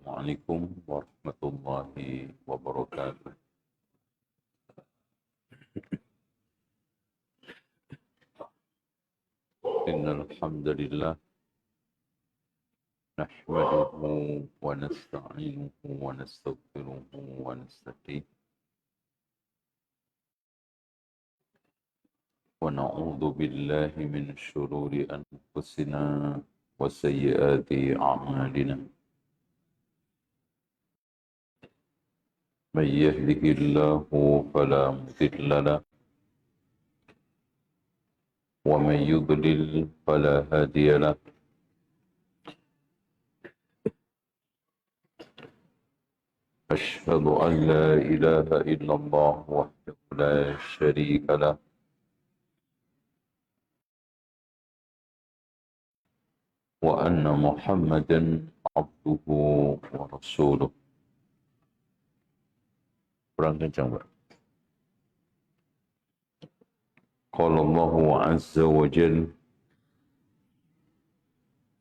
Assalamualaikum warahmatullahi wabarakatuh. Innal hamdalillah nahmaduhu wa nasta'inuhu wa nastaghfiruhu wa nasta'in wa na'udzu billahi min syururi anfusina wa sayyiati a'malina. Man yahdihillahu fala mudilla lahu wa man yudlil fala hadiya lahu. أشهد أن لا إله إلا الله وحده لا شريك له وأن محمدا عبده ورسوله. Kurang kencang, Pak. قال الله عز وجل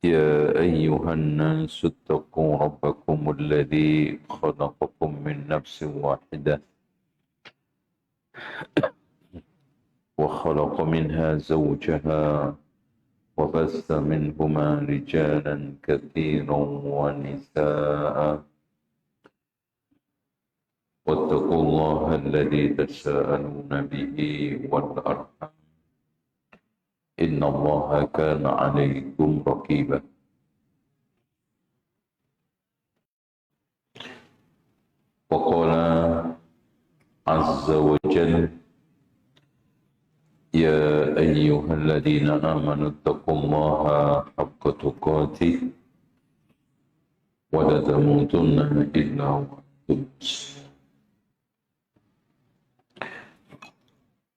يا أيها الناس اتقوا ربكم الذي خلقكم من نفس واحدة وخلق منها زوجها وبث منهما رجالا كثيرا ونساء واتقوا الله الذي تساءلون به والأرحام إن الله كان عليكم رقيبا. وقال عز وجل يا أيها الذين آمنوا اتقوا الله حق تقاته ولا تموتن إلا وأنتم مسلمون.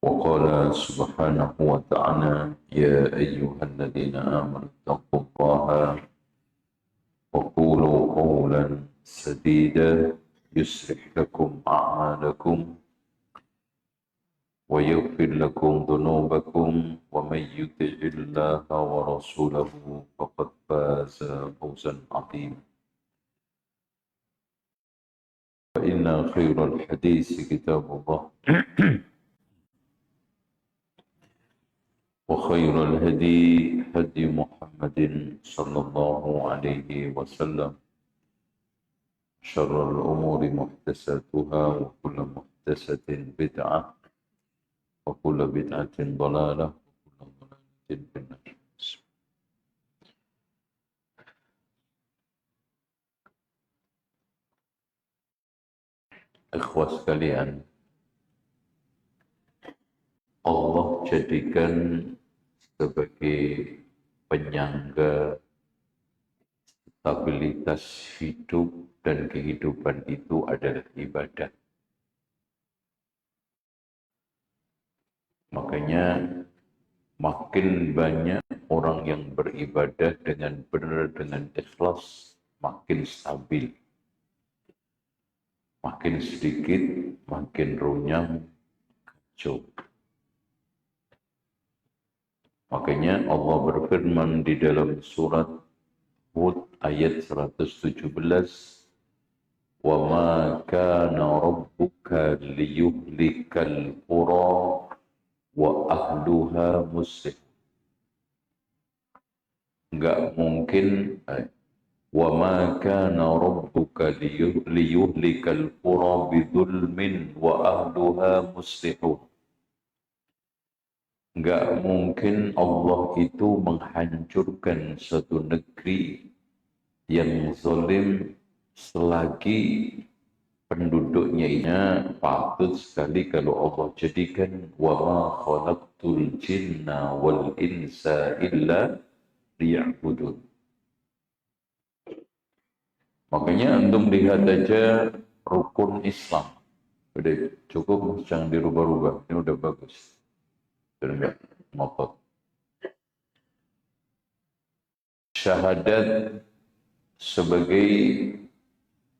وقال سبحانه وتعالى يا أيها الذين آمنوا اتقوا الله وقولوا قولا سديدا يصلح لكم أعمالكم ويغفر لكم ذنوبكم ومن يطع الله ورسوله فقد فاز فوزا عظيما. فإن خير الحديث كتاب الله وخير الهدي هدي محمد صلى الله عليه وسلم شر الأمور محدثاتها وكل محدثة بدعة وكل بدعة ضلالة وكل ضلالة في النار. Ikhwah sekalian, Allah jadikan sebagai penyangga stabilitas hidup dan kehidupan itu adalah ibadah. Makanya makin banyak orang yang beribadah dengan benar, dengan ikhlas, makin stabil. Makin sedikit, makin runyam, kacau. Makanya Allah berfirman di dalam surat Hud ayat 117, وَمَا كَانَ رَبُّكَ لِيُهْلِكَ الْقُرَى وَأَهْلُهَا مُصْلِحُونَ. Enggak mungkin وَمَا كَانَ رَبُّكَ لِيُهْلِكَ الْقُرَى بِظُلْمٍ وَأَهْلُهَا مُصْلِحُونَ. Enggak mungkin Allah itu menghancurkan suatu negeri yang zalim selagi penduduknya ini patut sekali kalau Allah jadikan wa ma khalaqtul jinna wal insa illa liya'budun. Makanya antum lihat aja rukun Islam. Udah cukup, jangan dirubah-rubah. Ini udah bagus. Enggak ngotot. Syahadat sebagai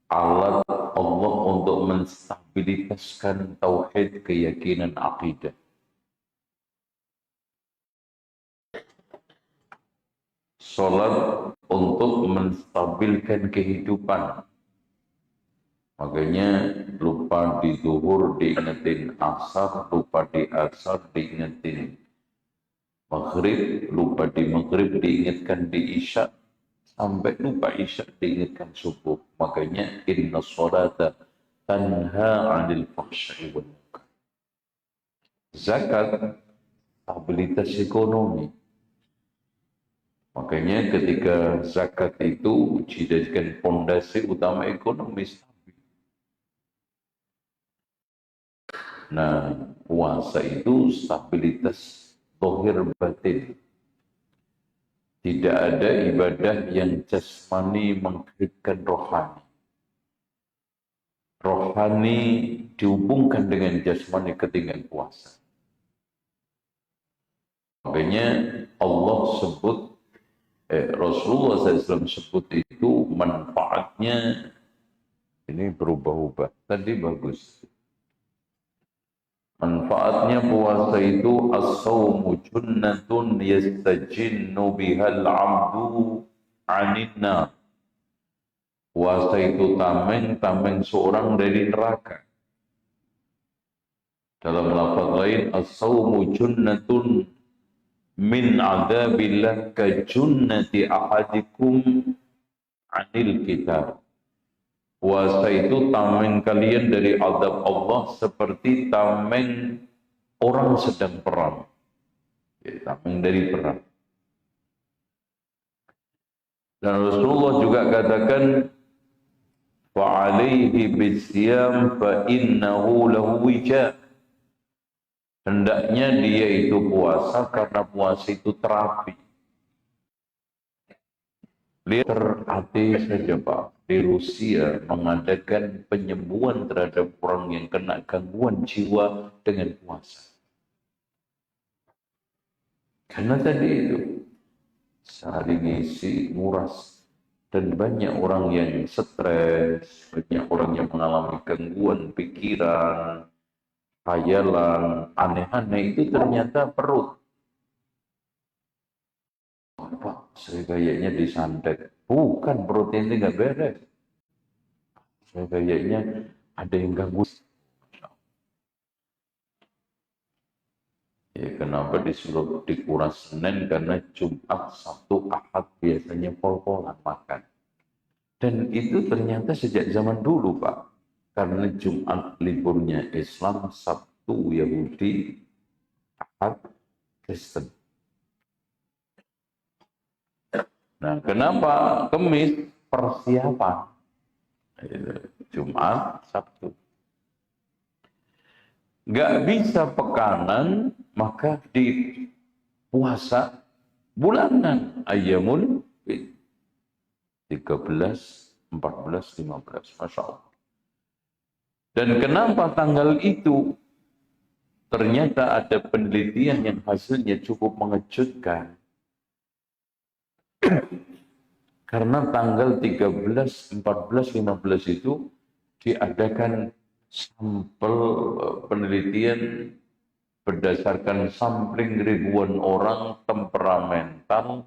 alat Allah untuk menstabilitaskan tauhid, keyakinan, akidah. Salat untuk menstabilkan kehidupan, Makanya lupa di zuhur diingetin asar, lupa di asar diingetin maghrib, lupa di maghrib diingatkan di isya, sampai lupa isya diingatkan subuh. Makanya inna sholata tanha 'anil fahsya'i wal munkar. Zakat stabilitas ekonomi. Makanya ketika zakat itu dijadikan fondasi utama ekonomi stabil. Nah, puasa itu stabilitas zahir batin. Tidak ada ibadah yang jasmani menggerakkan rohani. Rohani dihubungkan dengan jasmani ketika puasa. Makanya Allah sebut, Rasulullah SAW sebut itu manfaatnya ini berubah-ubah. Tadi bagus. Manfaatnya puasa itu as-sawmu junnatun yastajinnu bihal 'abdu 'anil nar. Puasa itu tameng seorang dari neraka. Dalam lafaz lain as-sawmu junnatun min 'adzabillah ka junnati ahadikum 'anil kitab. Puasa itu tameng kalian dari azab Allah seperti tameng orang sedang perang. Ya, tameng dari perang. Dan Rasulullah juga katakan, fa'alaihi bisyam fa'innahu lahu wija. Hendaknya dia itu puasa karena puasa itu terapi. Lihat terhati saja Pak, di Rusia mengadakan penyembuhan terhadap orang yang kena gangguan jiwa dengan puasa. Karena tadi itu, sehari ngisi, nguras, dan banyak orang yang stres, banyak orang yang mengalami gangguan pikiran, khayalan, aneh-aneh itu ternyata perut. Pak, saya kayaknya disantet. Bukan, perutnya ini nggak beres. Saya kayaknya ada yang ganggu. Ya, kenapa disuruh dikuras Senin? Karena Jumat, Sabtu, Ahad biasanya pol-polan makan. Dan itu ternyata sejak zaman dulu, Pak. Karena Jumat liburnya Islam, Sabtu Yahudi, Ahad Kristen. Nah, kenapa Kemis? Persiapan. Jumat, Sabtu. Nggak bisa pekanan, maka di puasa bulanan. Ayyamul 13, 14, 15. Masya Allah. Dan kenapa tanggal itu? Ternyata ada penelitian yang hasilnya cukup mengejutkan. Karena tanggal 13, 14, 15 itu diadakan sampel penelitian berdasarkan sampling ribuan orang temperamental,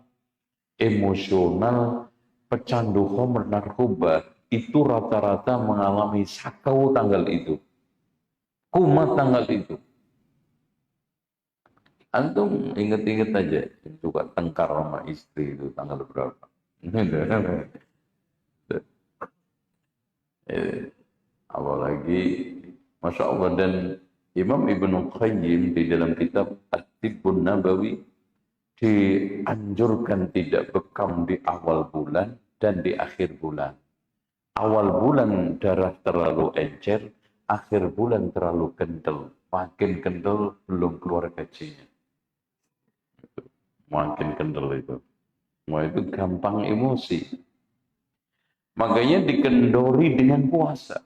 emosional, pecandu homer, narkoba, itu rata-rata mengalami sakau tanggal itu. Kumat tanggal itu. Antum inget-inget aja, juga tengkar sama istri itu tanggal berapa. Apalagi Masya Allah. Dan Imam Ibnu Qayyim di dalam kitab At-Tibbun Nabawi dianjurkan tidak bekam di awal bulan dan di akhir bulan. Awal bulan darah terlalu encer, akhir bulan terlalu kental. Makin kental belum keluar gajinya. Makin kental itu. Wah, itu gampang emosi. Makanya dikendori dengan puasa.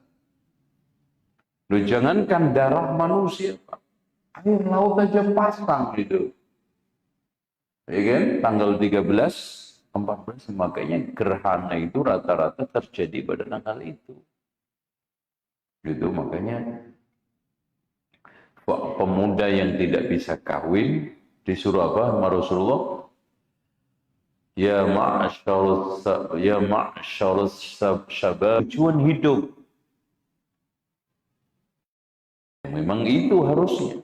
Loh, jangankan darah manusia, Pak. Air laut aja pasang gitu. Ya kan? Tanggal 13, 14, makanya gerhana itu rata-rata terjadi pada tanggal itu. Gitu, makanya pemuda yang tidak bisa kawin disuruh apa sama Rasulullah? Ya ma'syarus syabab, tujuan hidup. Memang itu harusnya.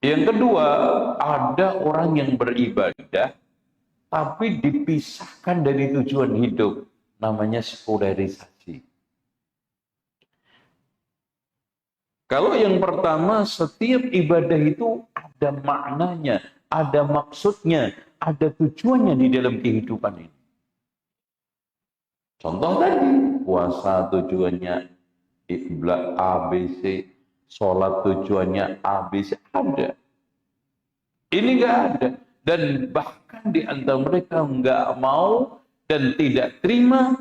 Yang kedua, ada orang yang beribadah tapi dipisahkan dari tujuan hidup. Namanya sekularisasi. Kalau yang pertama, setiap ibadah itu ada maknanya, ada maksudnya, ada tujuannya di dalam kehidupan ini. Contoh tadi, puasa tujuannya iblah ABC, sholat tujuannya ABC, ada. Ini nggak ada. Dan bahkan di antara mereka nggak mau dan tidak terima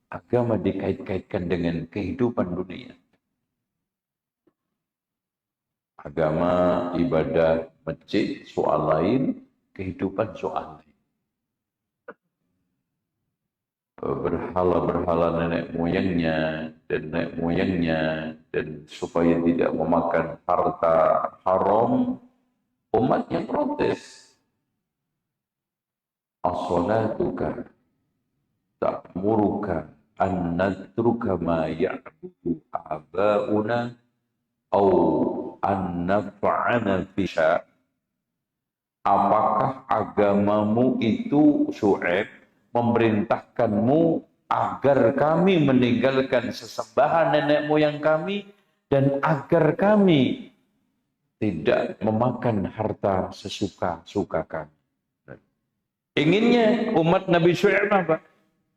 agama dikait-kaitkan dengan kehidupan dunia. Agama, ibadah, masjid, soal lain, kehidupan soal lain. Berhala-berhala nenek moyangnya dan supaya tidak memakan harta haram, umatnya protes. As-salatuka ta'muruka an natruka ma ya'budu aba'una au an naf'ana fisya. Apakah agamamu itu, Syu'aib, memerintahkanmu agar kami meninggalkan sesembahan nenek moyang kami dan agar kami tidak memakan harta sesuka-suka kami? Inginnya umat Nabi Syu'aib apa?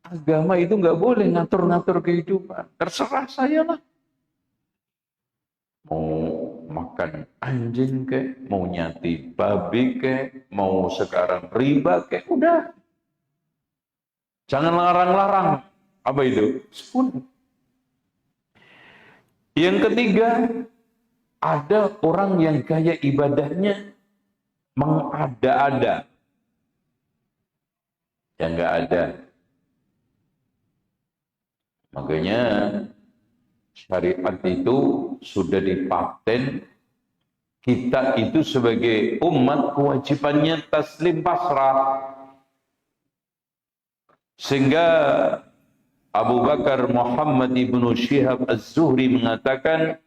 Agama itu nggak boleh ngatur-ngatur kehidupan. Terserah saya lah. Mau makan anjing kek, mau nyati babi kek, mau sekarang riba kek, udah. Jangan larang-larang. Apa itu? Sepuluh. Yang ketiga, ada orang yang gaya ibadahnya mengada-ada. Yang nggak ada. Makanya syariat itu sudah dipaten, kita itu sebagai umat kewajibannya taslim pasrah. Sehingga Abu Bakar Muhammad ibnu Syihab Az-Zuhri mengatakan,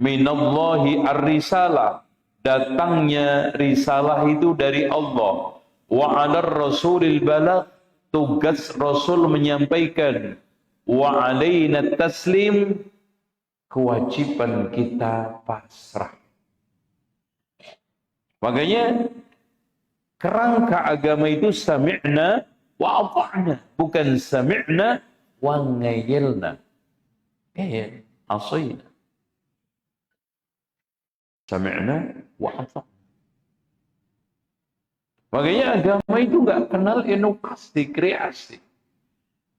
minallahi ar-risalah, datangnya risalah itu dari Allah. Wa 'alar rasulil balagh, tugas Rasul menyampaikan. Wa 'alaina taslim, kewajiban kita pasrah. Makanya kerangka agama itu sami'na wa ata'na, bukan sami'na wa ngayilna. Asina. Sami'na wa ata'na. Makanya agama itu nggak kenal inovasi, kreasi.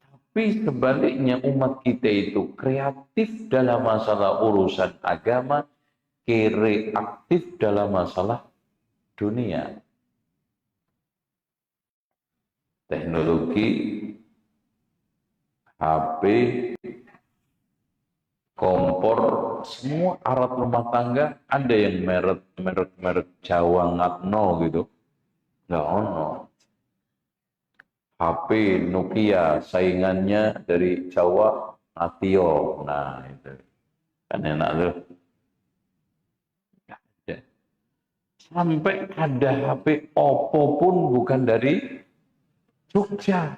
Tapi sebaliknya umat kita itu kreatif dalam masalah urusan agama, kreatif dalam masalah dunia. Teknologi, HP, kompor, semua alat rumah tangga, ada yang merek Jawa Ngatno gitu. Nggak ono. HP Nokia saingannya dari Jawa Natio. Nah itu kan enak tuh. Sampai ada HP Oppo pun bukan dari Jogja.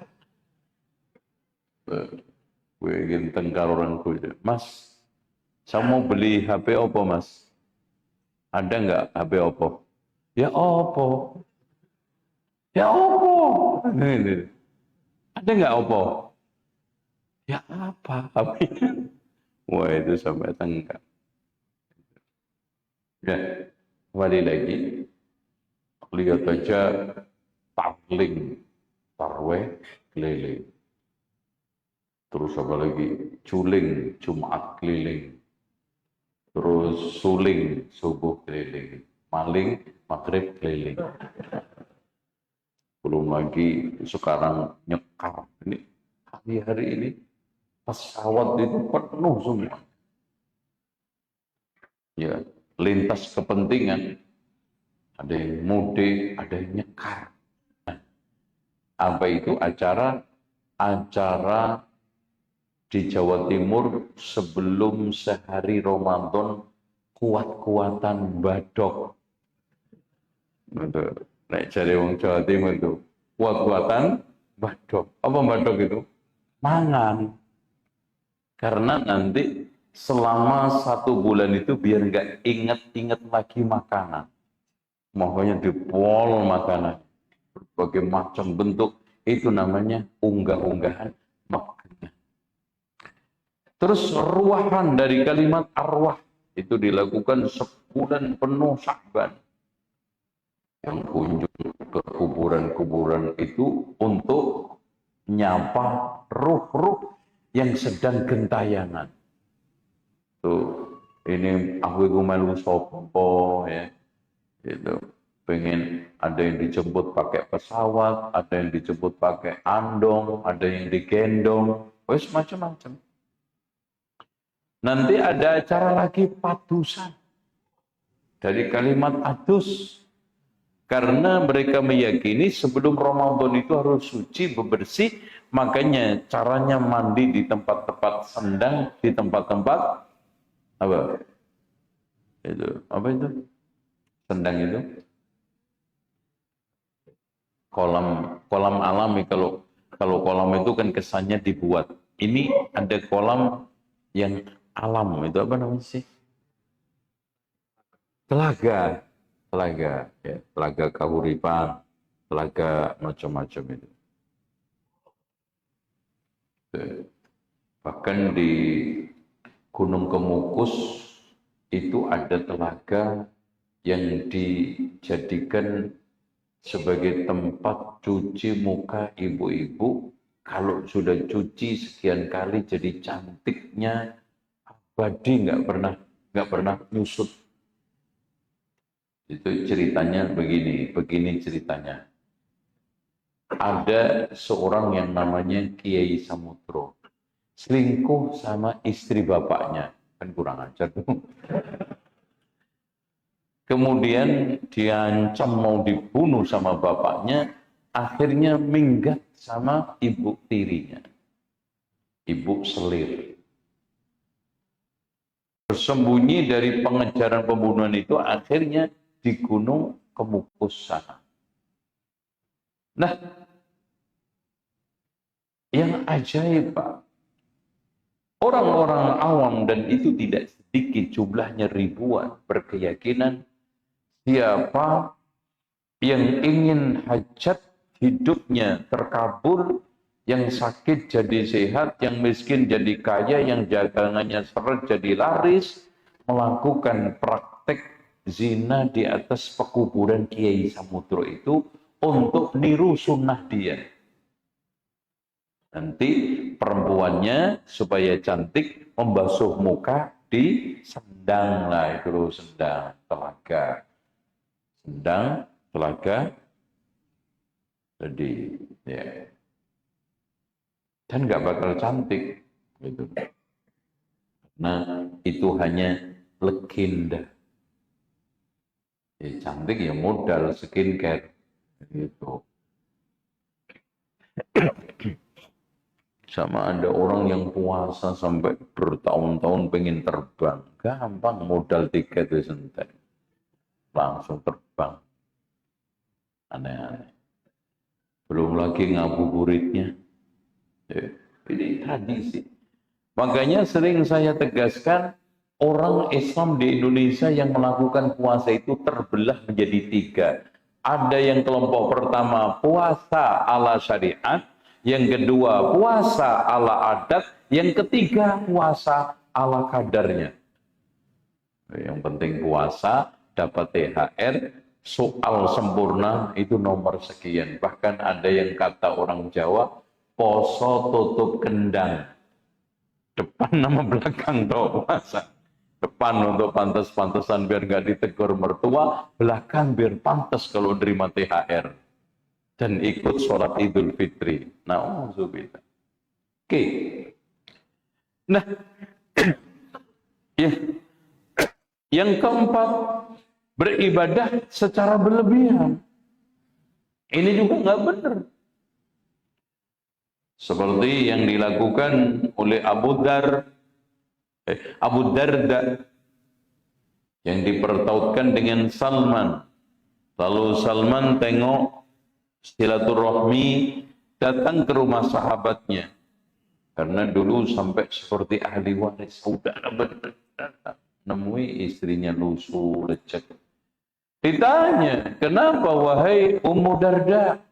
Gue ingin tengkar orang gue. Mas, saya mau beli HP Oppo mas. Ada nggak HP Oppo? Ya Oppo. Ya Oppo. Ada nggak Oppo? Ya apa? Wah itu sampai tengkar. Ya, kembali lagi. Lihat aja tarling, tarweh, keliling. Terus apa lagi? Culing, Jumat keliling. Terus suling, subuh keliling. Maling, maghrib keliling. Belum lagi sekarang nyekar. Ini hari-hari ini pesawat itu penuh semua. Ya, lintas kepentingan. Ada yang mudik, ada yang nyekar. Nah, apa itu acara di Jawa Timur sebelum sehari Ramadan kuat-kuatan badok. Betul. Nek cari wong Jawa Timur itu kuat-kuatan badok. Apa badok itu? Mangan. Karena nanti selama 1 bulan itu biar nggak inget-inget lagi makanan. Makanya dipol makanan. Berbagai macam bentuk. Itu namanya unggah-unggahan makanan. Terus ruahan dari kalimat arwah itu dilakukan sebulan penuh Sya'ban. Yang kunjung ke kuburan-kuburan itu untuk nyapa ruh-ruh yang sedang gentayangan. Tuh, ini aku itu melu sopo ya. Itu pengen ada yang dijemput pakai pesawat, ada yang dijemput pakai andong, ada yang digendong, wes macam-macam. Nanti ada acara lagi padusan. Dari kalimat adus. Karena mereka meyakini sebelum Ramadan itu harus suci, bebersih. Makanya caranya mandi di tempat-tempat sendang, di tempat-tempat apa? Apa itu? Sendang itu? Kolam alami. Kalau kolam itu kan kesannya dibuat. Ini ada kolam yang alam, itu apa namanya sih? Telaga, ya, telaga kahuripan, telaga macam-macam itu. Bahkan di Gunung Kemukus itu ada telaga yang dijadikan sebagai tempat cuci muka ibu-ibu. Kalau sudah cuci sekian kali jadi cantiknya abadi, nggak pernah nyusut. Itu ceritanya begini ceritanya. Ada seorang yang namanya Kiai Samudro, selingkuh sama istri bapaknya, kan kurang ajar tuh. Kemudian diancam mau dibunuh sama bapaknya, akhirnya minggat sama ibu tirinya, ibu selir. Bersembunyi dari pengejaran pembunuhan itu, akhirnya di Gunung Kemukus sana. Nah, yang ajaib Pak, orang-orang awam, dan itu tidak sedikit jumlahnya, ribuan, berkeyakinan siapa yang ingin hajat hidupnya terkabul, yang sakit jadi sehat, yang miskin jadi kaya, yang dagangannya seret jadi laris, melakukan praktek zina di atas pekuburan Kiai Samudro itu untuk niru sunnah dia. Nanti perempuannya supaya cantik membasuh muka di sendang lah, itu sendang telaga. Sendang telaga. Jadi ya. Dan nggak bakal cantik gitu. Nah, itu hanya legenda. Ya, cantik ya modal skincare gitu. Sama ada orang yang puasa sampai bertahun-tahun pengen terbang, gampang, modal tiket itu sentek, langsung terbang. Aneh-aneh. Belum lagi ngabuburitnya. Ya, ini tradisi. Makanya sering saya tegaskan, orang Islam di Indonesia yang melakukan puasa itu terbelah menjadi 3. Ada yang kelompok pertama puasa ala syariat, yang kedua puasa ala adat, yang ketiga puasa ala kadarnya. Yang penting puasa, dapat THR, soal sempurna itu nomor sekian. Bahkan ada yang kata orang Jawa, poso tutup kendang. Depan nama belakang doa puasa. Depan untuk pantas-pantasan biar nggak ditegur mertua, belakang biar pantas kalau nerima THR. Dan ikut sholat Idul Fitri. Na'udzubillah. Oke. Nah, ya. Yang keempat, beribadah secara berlebihan. Ini juga nggak benar. Seperti yang dilakukan oleh Abu Darda yang dipertautkan dengan Salman. Lalu Salman tengok silaturahmi, datang ke rumah sahabatnya. Karena dulu sampai seperti ahli waris, saudara benar, nemui istrinya lusuh, lecek. Ditanya, kenapa wahai Ummu Darda?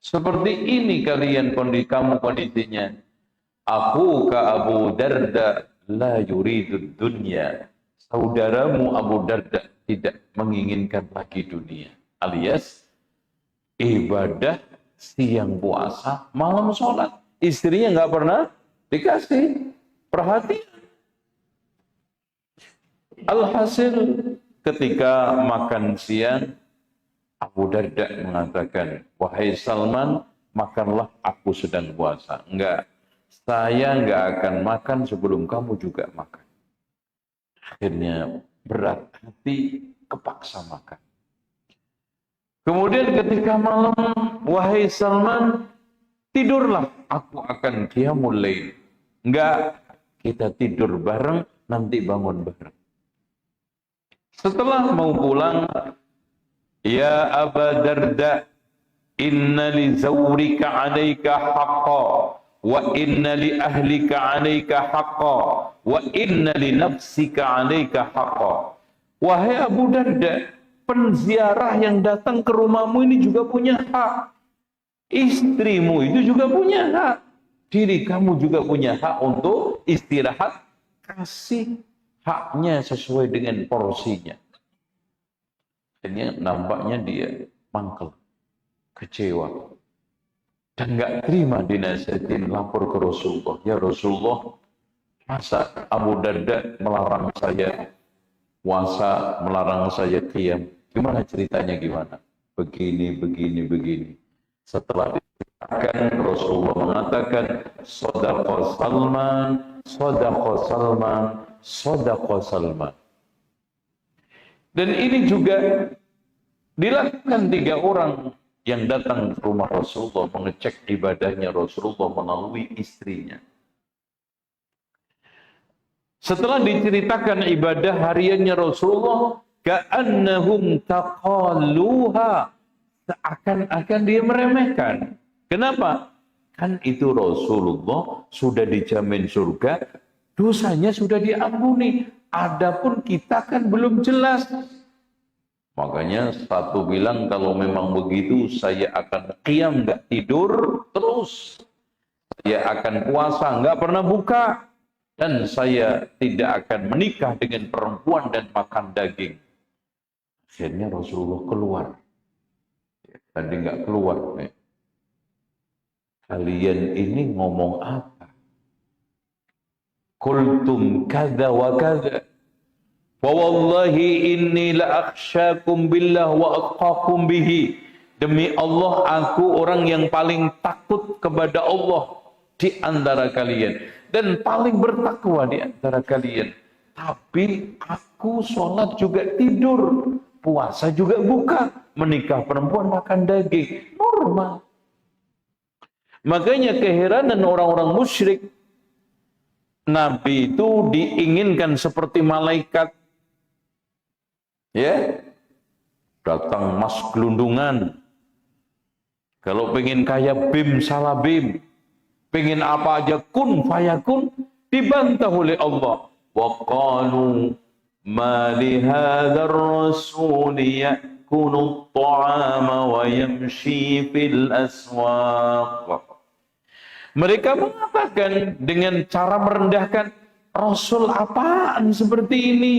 Seperti ini kamu kondisinya. Aku ke Abu Darda la yuridu dunya. Saudaramu Abu Darda tidak menginginkan lagi dunia. Alias ibadah siang puasa, malam sholat. Istrinya nggak pernah dikasih perhatian. Alhasil ketika makan siang, Abu Darda mengatakan, wahai Salman, makanlah, aku sedang puasa. Enggak, saya enggak akan makan sebelum kamu juga makan. Akhirnya berat hati, kepaksa makan. Kemudian ketika malam, wahai Salman, tidurlah, aku akan qiyamul lail. Enggak, kita tidur bareng, nanti bangun bareng. Setelah mau pulang, ya Aba Darda, inna li zawrika alaika haqqa, wa inna li ahlika alaika haqqa, wa inna li nafsika alaika haqqa. Wahai Abu Darda, penziarah yang datang ke rumahmu ini juga punya hak. Istrimu itu juga punya hak. Diri kamu juga punya hak untuk istirahat. Kasih haknya sesuai dengan porsinya. Ini nampaknya dia mangkel, kecewa, dan nggak terima dinasihatin, lapor ke Rasulullah. Ya Rasulullah, masa Abu Darda melarang saya puasa, melarang saya qiyam? Gimana ceritanya, gimana? Begini. Setelah diceritakan, Rasulullah mengatakan, Shadaqa Salman, Shadaqa Salman, Shadaqa Salman. Dan ini juga dilakukan 3 orang yang datang ke rumah Rasulullah mengecek ibadahnya Rasulullah melalui istrinya. Setelah diceritakan ibadah hariannya Rasulullah, ka'annahum taqalluha, seakan-akan dia meremehkan. Kenapa? Kan itu Rasulullah sudah dijamin surga, dosanya sudah diampuni. Adapun kita kan belum jelas. Makanya satu bilang, kalau memang begitu saya akan qiyam, nggak tidur terus. Saya akan puasa, nggak pernah buka. Dan saya tidak akan menikah dengan perempuan dan makan daging. Akhirnya Rasulullah keluar. Tadi nggak keluar. Kalian ini ngomong apa? Qultum kadza wa kadza. Wa wallahi inni la akhsyakum billah wa atqakum bihi. Demi Allah, aku orang yang paling takut kepada Allah di antara kalian dan paling bertakwa di antara kalian. Tapi aku sholat juga tidur, puasa juga buka, menikah perempuan makan daging, normal. Makanya keheranan orang-orang musyrik, Nabi itu diinginkan seperti malaikat. Ya, datang mas gelundungan. Kalau pengen kaya bim salah bim, pengen apa aja kun fayakun, dibantah oleh Allah. Wa qalu ma li hadzal rasul ya'kulu at-ta'ama wa yamshi fil aswaq. Mereka mengatakan dengan cara merendahkan, Rasul apaan seperti ini?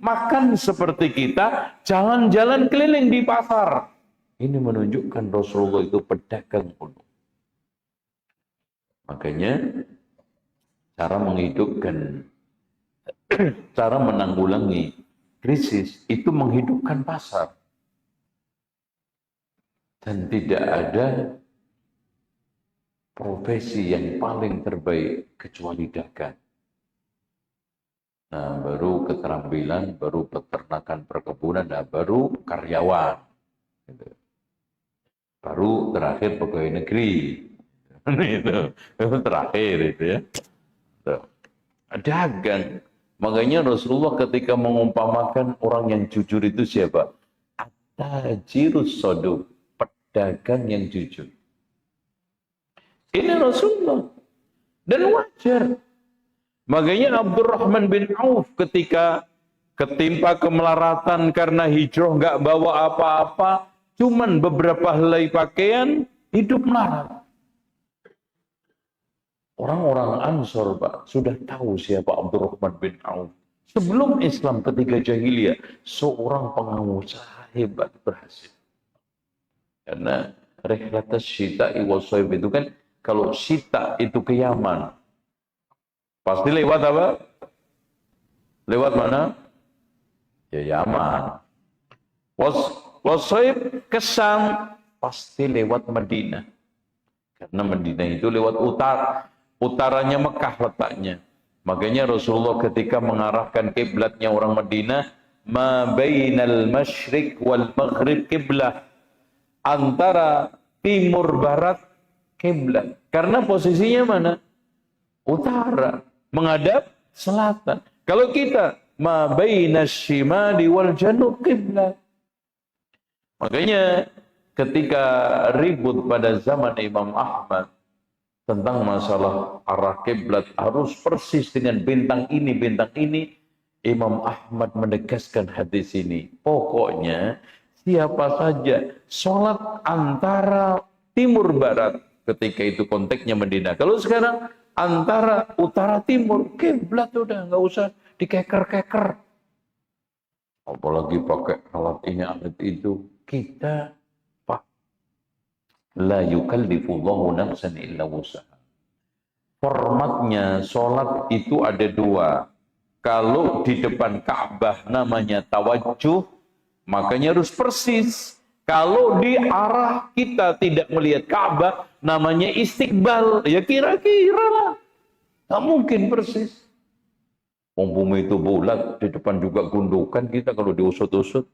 Makan seperti kita, jalan-jalan keliling di pasar. Ini menunjukkan Rasulullah itu pedagang penuh. Makanya cara menghidupkan, cara menanggulangi krisis itu menghidupkan pasar. Dan tidak ada profesi yang paling terbaik kecuali dagang. Nah, baru keterampilan, baru peternakan perkebunan, nah baru karyawan. Baru terakhir pegawai negeri. Itu terakhir itu ya. Tuh. Dagang. Makanya Rasulullah ketika mengumpamakan orang yang jujur itu siapa? At-tajirus soduq, pedagang yang jujur. Ini Rasulullah. Dan wajar. Makanya Abdurrahman bin Auf ketika ketimpa kemelaratan karena hijrah nggak bawa apa-apa, cuman beberapa helai pakaian, hidup melarat. Orang-orang Ansor, Pak, sudah tahu siapa Abdurrahman bin Auf. Sebelum Islam ketika jahiliyah, seorang pengusaha hebat berhasil. Karena rihlatas syita'i wassaif itu kan, kalau syita itu ke Yaman, pasti lewat apa? Lewat mana? Ya Yaman. Wassaif kesan, pasti lewat Madinah. Karena Madinah itu lewat utaranya Mekah letaknya. Makanya Rasulullah ketika mengarahkan kiblatnya orang Madinah, ma bainal masyriq wal maghrib kiblah, antara timur barat kiblat. Karena posisinya mana? Utara, menghadap selatan. Kalau kita ma bainas shimali wal janub kiblat. Makanya ketika ribut pada zaman Imam Ahmad tentang masalah arah kiblat harus persis dengan bintang ini, Imam Ahmad menegaskan hadis ini. Pokoknya siapa saja sholat antara timur barat, ketika itu konteksnya Madinah. Kalau sekarang antara utara timur, kiblat udah nggak usah dikeker-keker. Apalagi pakai alat ini alat itu, kita la yukallifullahu nafsan illa wus'aha. Formatnya sholat itu ada dua. Kalau di depan Ka'bah namanya tawajjuh, makanya harus persis. Kalau di arah kita tidak melihat Ka'bah, namanya istiqbal. Ya kira-kira lah. Nggak mungkin persis. Bumi itu bulat, di depan juga gundukan kita kalau diusut-usut.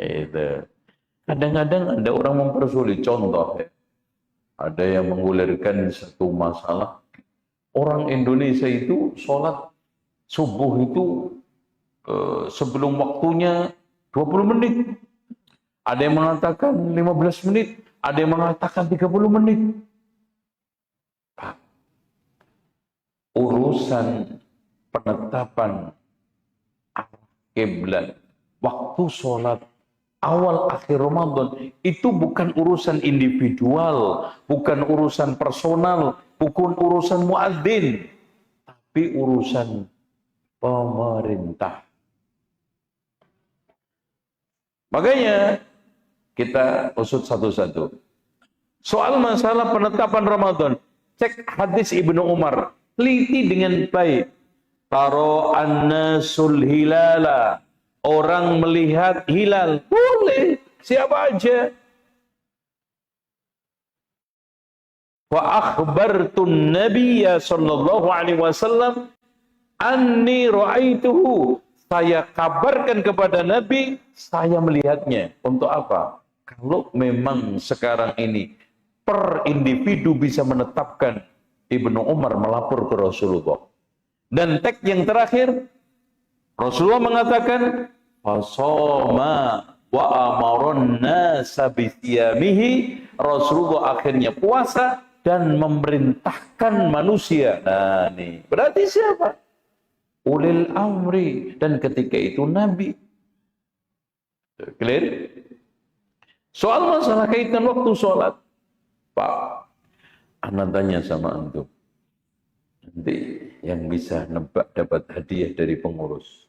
Itu. Kadang-kadang ada orang mempersulit. Contoh, ya. Ada yang menggulirkan satu masalah. Orang Indonesia itu sholat subuh itu sebelum waktunya 20 menit. Ada yang mengatakan 15 menit. Ada yang mengatakan 30 menit. Pak, urusan penetapan kiblat, waktu sholat, awal akhir Ramadan itu bukan urusan individual, bukan urusan personal, bukan urusan muadzin, tapi urusan pemerintah. Makanya kita usut satu-satu. Soal masalah penetapan Ramadan, cek hadis Ibnu Umar, teliti dengan baik. Taro annasul hilala, orang melihat hilal, boleh, siapa aja. Wa akhbartun nabiyya sallallahu alaihi wasallam anni ra'aituhu. Saya kabarkan kepada Nabi, saya melihatnya. Untuk apa? Kalau memang sekarang ini per individu bisa menetapkan, Ibnu Umar melapor ke Rasulullah. Dan teks yang terakhir, Rasulullah mengatakan, fasoma wa amaron nasa bisiyamihi. Rasulullah akhirnya puasa dan memerintahkan manusia. Nah, nih berarti siapa? Ulil amri, dan ketika itu Nabi. Clear? Soal masalah kaitan waktu sholat, Pak, anak tanya sama antum. Nanti yang bisa nebak dapat hadiah dari pengurus.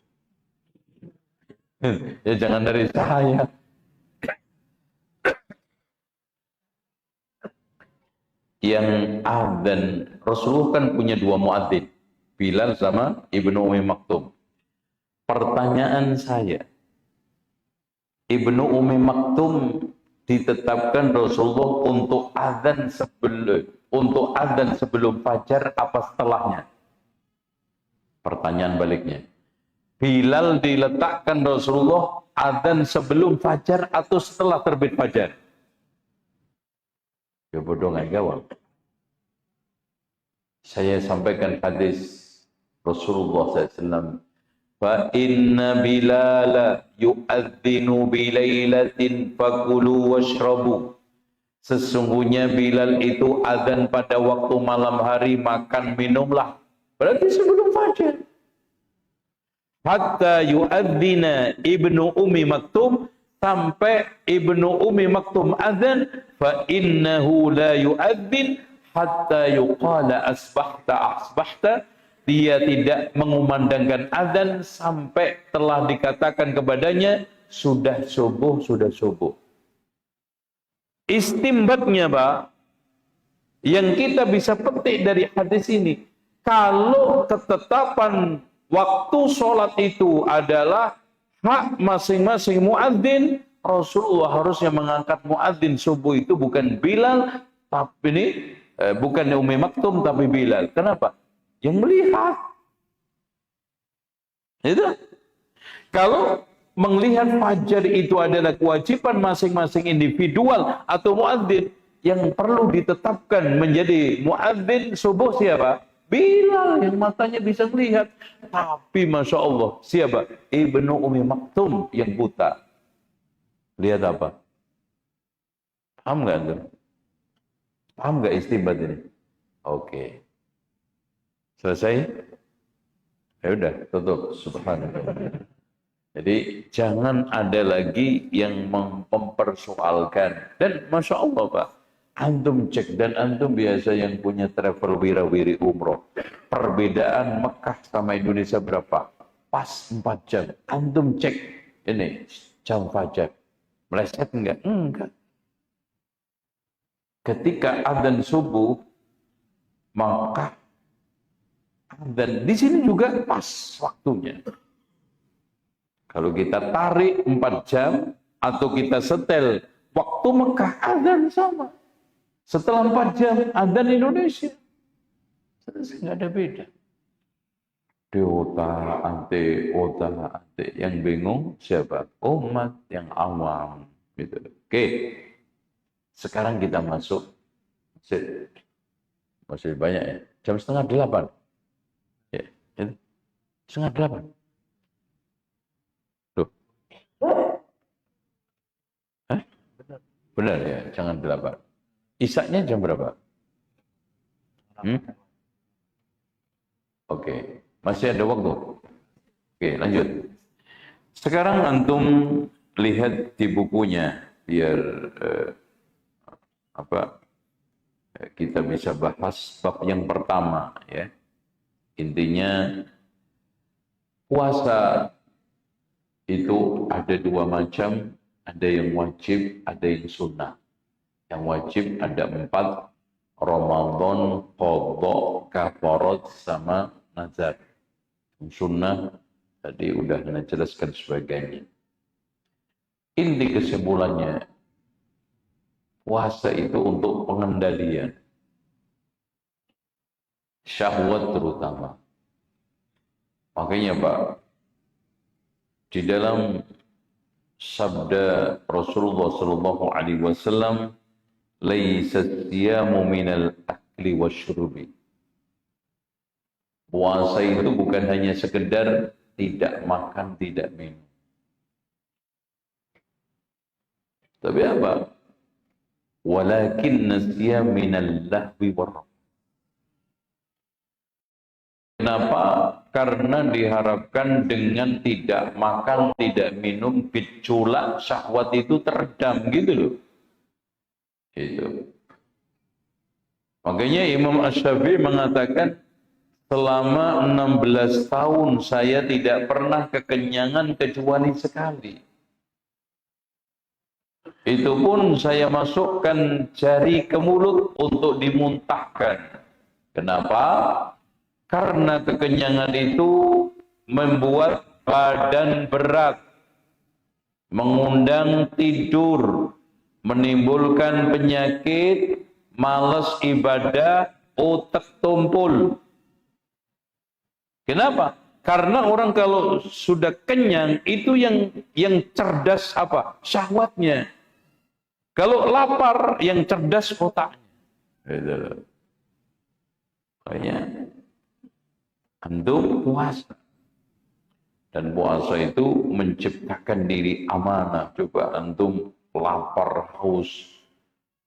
Ya jangan dari saya. Yang adzan, Rasulullah kan punya dua muadzin, Bilal sama Ibnu Ummi Maktum. Pertanyaan saya, Ibnu Ummi Maktum ditetapkan Rasulullah untuk adzan sebelum fajar apa setelahnya? Pertanyaan baliknya. Bilal diletakkan Rasulullah adzan sebelum fajar atau setelah terbit fajar? Ya bodoh nggak jawab. Saya sampaikan hadis Rasulullah SAW. Fa inna Bilal yu'adzinu bilailatin fakulu washrabu. Sesungguhnya Bilal itu adzan pada waktu malam hari, makan minumlah. Berarti sebelum fajar. Hatta yu'adzina Ibnu Ummi Maktum, sampai Ibnu Ummi Maktum adzan, fa innahu la yu'adzin hatta yuqala asbahta asbahta. Dia tidak mengumandangkan adzan sampai telah dikatakan kepadanya sudah subuh, sudah subuh. Istimbatnya, Pak, yang kita bisa petik dari hadis ini, kalau ketetapan waktu sholat itu adalah hak masing-masing muadzin, Rasulullah harusnya mengangkat muadzin subuh itu bukan Bilal, tapi ini bukan Ummi Maktum tapi Bilal. Kenapa? Yang melihat. Itu. Kalau melihat fajar itu adalah kewajiban masing-masing individual atau muadzin, yang perlu ditetapkan menjadi muadzin subuh siapa? Bilal, yang matanya bisa melihat. Tapi Masya Allah, siapa? Ibnu Ummi Maktum yang buta. Lihat apa? Paham nggak tuh? Paham nggak istimbat ini? Oke. Selesai? Ya udah, tutup. Subhanallah. Jadi jangan ada lagi yang mempersoalkan. Dan Masya Allah, Pak, antum cek, dan antum biasa yang punya travel wirawiri umroh. Perbedaan Mekah sama Indonesia berapa? Pas 4 jam. Antum cek ini jam fajar. Meleset enggak? Enggak. Ketika adzan subuh, maka dan di sini juga pas waktunya. Kalau kita tarik 4 jam atau kita setel waktu Mekah, adzan sama. Setelah 4 jam adzan Indonesia. Nggak ada beda. Ota ante. Yang bingung siapa? Umat yang awam. Gitu. Oke. Sekarang kita masuk. Masih banyak ya. Jam 7:30. Ya, itu. 7:30. Loh. Hah? Benar ya, jangan 8. Isaknya jam berapa? Oke, masih ada waktu. Oke, lanjut. Sekarang antum lihat di bukunya biar kita bisa bahas bab yang pertama ya. Intinya puasa itu ada 2 macam, ada yang wajib, ada yang sunnah. Yang wajib ada 4, Ramadan, qadha, kafarat, sama nazar. Yang sunnah tadi udah saya jelaskan sebagainya. Inti kesimpulannya, puasa itu untuk pengendalian syahwat terutama. Makanya Pak, di dalam sabda Rasulullah sallallahu alaihi wasallam, laisa siyamu minal akli wasyurbi. Puasa itu bukan hanya sekedar tidak makan, tidak minum. Tapi apa? Walakin nasiyam minal lahwi warraf. Kenapa? Karena diharapkan dengan tidak makan, tidak minum, biculak syahwat itu teredam gitu loh. Itu. Makanya Imam Asy-Syafi'i mengatakan, selama 16 tahun saya tidak pernah kekenyangan kecuali sekali. Itu pun saya masukkan jari ke mulut untuk dimuntahkan. Kenapa? Karena kekenyangan itu membuat badan berat, mengundang tidur, menimbulkan penyakit, malas ibadah, otak tumpul. Kenapa? Karena orang kalau sudah kenyang itu yang cerdas apa? Syahwatnya. Kalau lapar yang cerdas otaknya. Makanya antum puasa. Dan puasa itu menciptakan diri amanah. Coba antum lapar, haus.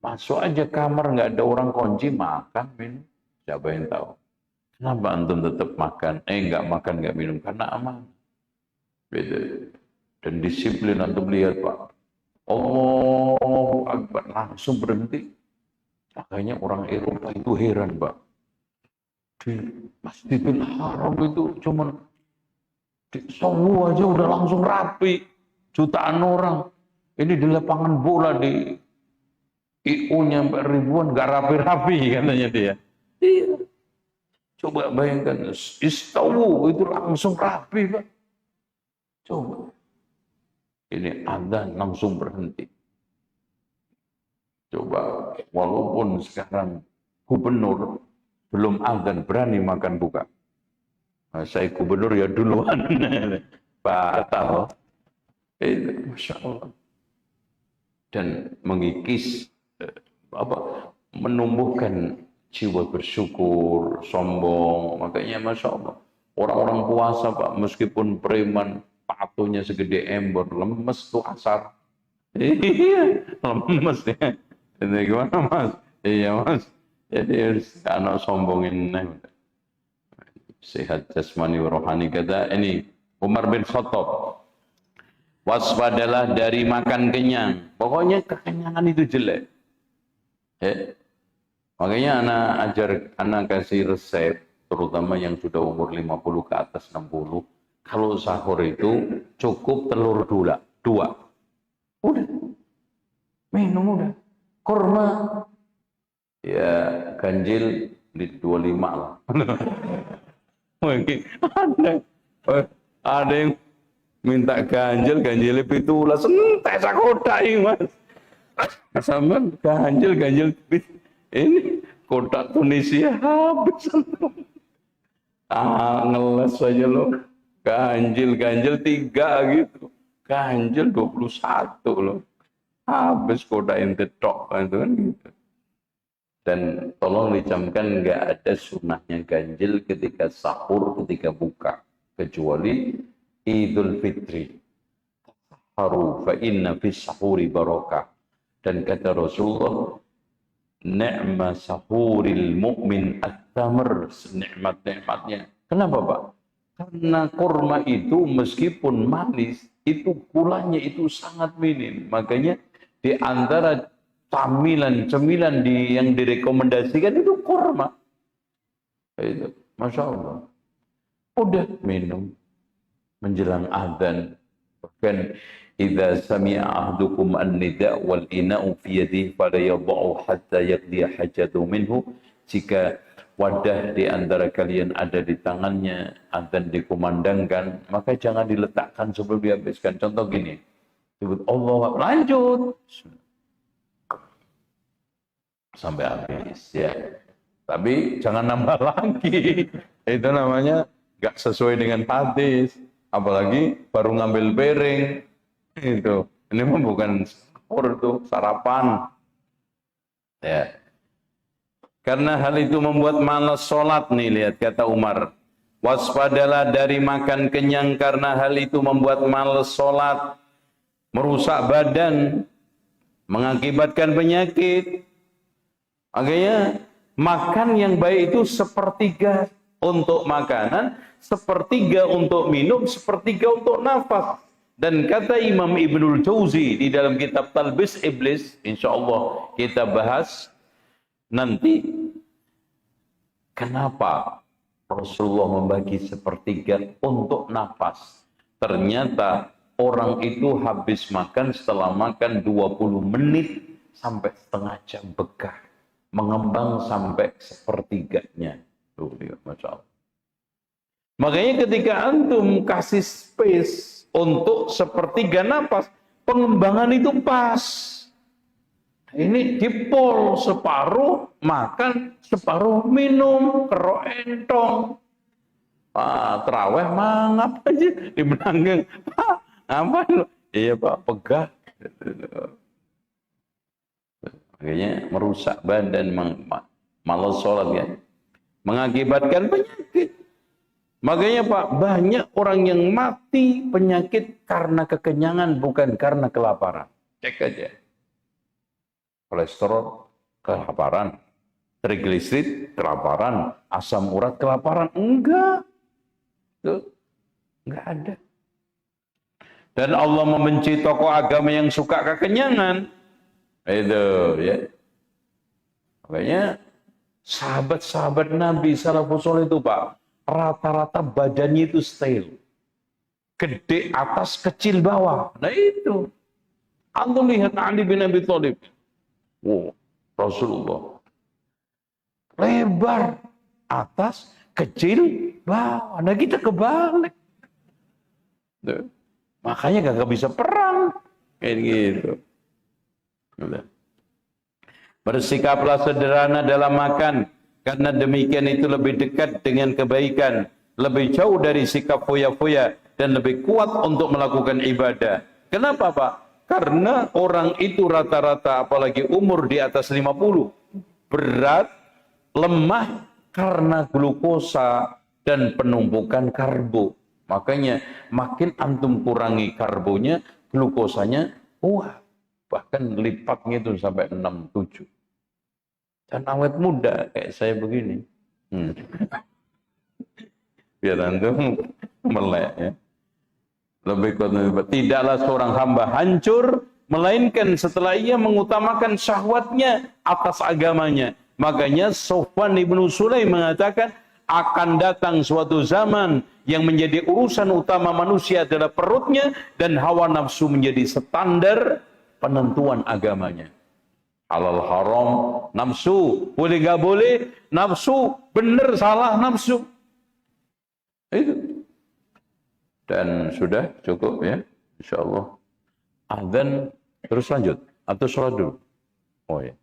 Masuk aja kamar, nggak ada orang kunci, makan, minum. Siapa yang tahu? Kenapa antum tetap makan? Nggak makan, nggak minum. Karena amanah. Beda. Dan disiplin antum lihat, Pak. Allahu Akbar. Langsung berhenti. Makanya orang Eropa itu heran, Pak. Di Masjidil Haram itu cuman di Solo aja udah langsung rapi, jutaan orang. Ini di lapangan bola di IU-nya sampai ribuan, gak rapi-rapi katanya dia. Iya. Coba bayangkan, Istawu itu langsung rapi, Pak. Coba. Ini adzan langsung berhenti. Coba, walaupun sekarang gubernur belum adzan berani makan buka. Nah, saya gubernur ya duluan, batal. Masya Allah. Dan mengikis menumbuhkan jiwa bersyukur, sombong. Makanya Masya Allah, orang-orang puasa Pak, meskipun preman, patunya segede embor, lemes tuh asar. Iya, lemes ya. Ini gimana Mas? Iya Mas. Jadi harus anak sombongin. Sehat jasmani rohani. Kata ini Umar bin Khattab, waspadalah dari makan kenyang. Pokoknya kekenyangan itu jelek. Makanya anak kasih resep, terutama yang sudah umur 50 ke atas 60. Kalau sahur itu cukup telur dua. Udah. Minum udah. Kurma. Ya ganjil di 25 lah. Ada yang minta ganjil pitulas, entek sakotak ini Mas. Sampean ganjil ini kotak Tunisia habis. Ngeles aja loh. Ganjil 3 gitu. Ganjil 21 loh. Habis kotak ente tok itu kan gitu. Dan tolong dicamkan nggak ada sunnahnya ganjil ketika sahur, ketika buka. Kecuali Idul Fitri. Haru fa inna fis sahuri barakah. Dan kata Rasulullah, ni'ma sahuril mu'min at-tamr, nikmat-nikmatnya. Kenapa Pak? Karena kurma itu meskipun manis, itu gulanya itu sangat minim. Makanya di antara cemilan yang direkomendasikan itu kurma. Itu, Masya Allah. Udah minum menjelang adzan. Bahkan idza sami'a ahdukum an-nida' wal ina'u fi yadihi fala yadh'u hatta yaqdi hajatu minhu. Jika wadah di antara kalian ada di tangannya, adzan dikumandangkan, maka jangan diletakkan sebelum dihabiskan. Contoh gini. Sebut Allah, lanjut. Sampai habis ya. Tapi jangan nambah lagi. Itu namanya gak sesuai dengan hadis. Apalagi baru ngambil piring. Itu. Ini mah bukan sahur tuh, sarapan. Ya. Karena hal itu membuat malas sholat nih, lihat kata Umar. Waspadalah dari makan kenyang karena hal itu membuat malas sholat. Merusak badan. Mengakibatkan penyakit. Makanya makan yang baik itu sepertiga untuk makanan, sepertiga untuk minum, sepertiga untuk nafas. Dan kata Imam Ibnul Jauzi di dalam kitab Talbis Iblis, insya Allah kita bahas nanti kenapa Rasulullah membagi sepertiga untuk nafas. Ternyata orang itu habis makan, setelah makan 20 menit sampai setengah jam begah. Mengembang sampai sepertiganya. Tuh, Masya Allah. Makanya ketika antum kasih space untuk sepertiga napas, pengembangan itu pas. Ini dipol separuh, makan, separuh minum, kerok entong. Terawih mangap aja di belakang. Apa lu? Iya Pak, pegah. Makanya merusak badan, malas sholat ya. mengakibatkan penyakit. Makanya Pak, banyak orang yang mati penyakit karena kekenyangan, bukan karena kelaparan. Cek aja. Kolesterol, kelaparan. Trigliserid, kelaparan. Asam urat, kelaparan. Enggak. Tuh, enggak ada. Dan Allah membenci tokoh agama yang suka kekenyangan. Itu ya. Makanya sahabat-sahabat Nabi salafus saleh itu Pak, rata-rata badannya itu style. Gede atas, kecil bawah. Nah itu. Antum lihat Ali bin Abi Thalib. Wow, Rasulullah. Lebar atas, kecil bawah. Nah kita kebalik. Tuh. Makanya gak bisa perang. Kayak gitu. Udah. Bersikaplah sederhana dalam makan, karena demikian itu lebih dekat dengan kebaikan, lebih jauh dari sikap foya-foya, dan lebih kuat untuk melakukan ibadah. Kenapa Pak? Karena orang itu rata-rata, apalagi umur di atas 50, berat, lemah karena glukosa dan penumpukan karbo. Makanya makin antum kurangi karbonya, glukosanya kuat. Bahkan lipatnya itu sampai 6, 7. Dan awet muda kayak saya begini. Biar antum melek ya. Lebih kuat. Tidaklah seorang hamba hancur, melainkan setelah ia mengutamakan syahwatnya atas agamanya. Makanya Sofwan ibnu Sulaim mengatakan, akan datang suatu zaman yang menjadi urusan utama manusia adalah perutnya, dan hawa nafsu menjadi standar penentuan agamanya. Halal haram, nafsu, boleh gak boleh, nafsu, benar salah nafsu. Itu. Dan sudah cukup ya, insyaallah. Adzan terus lanjut atau sholat dulu? Oh ya.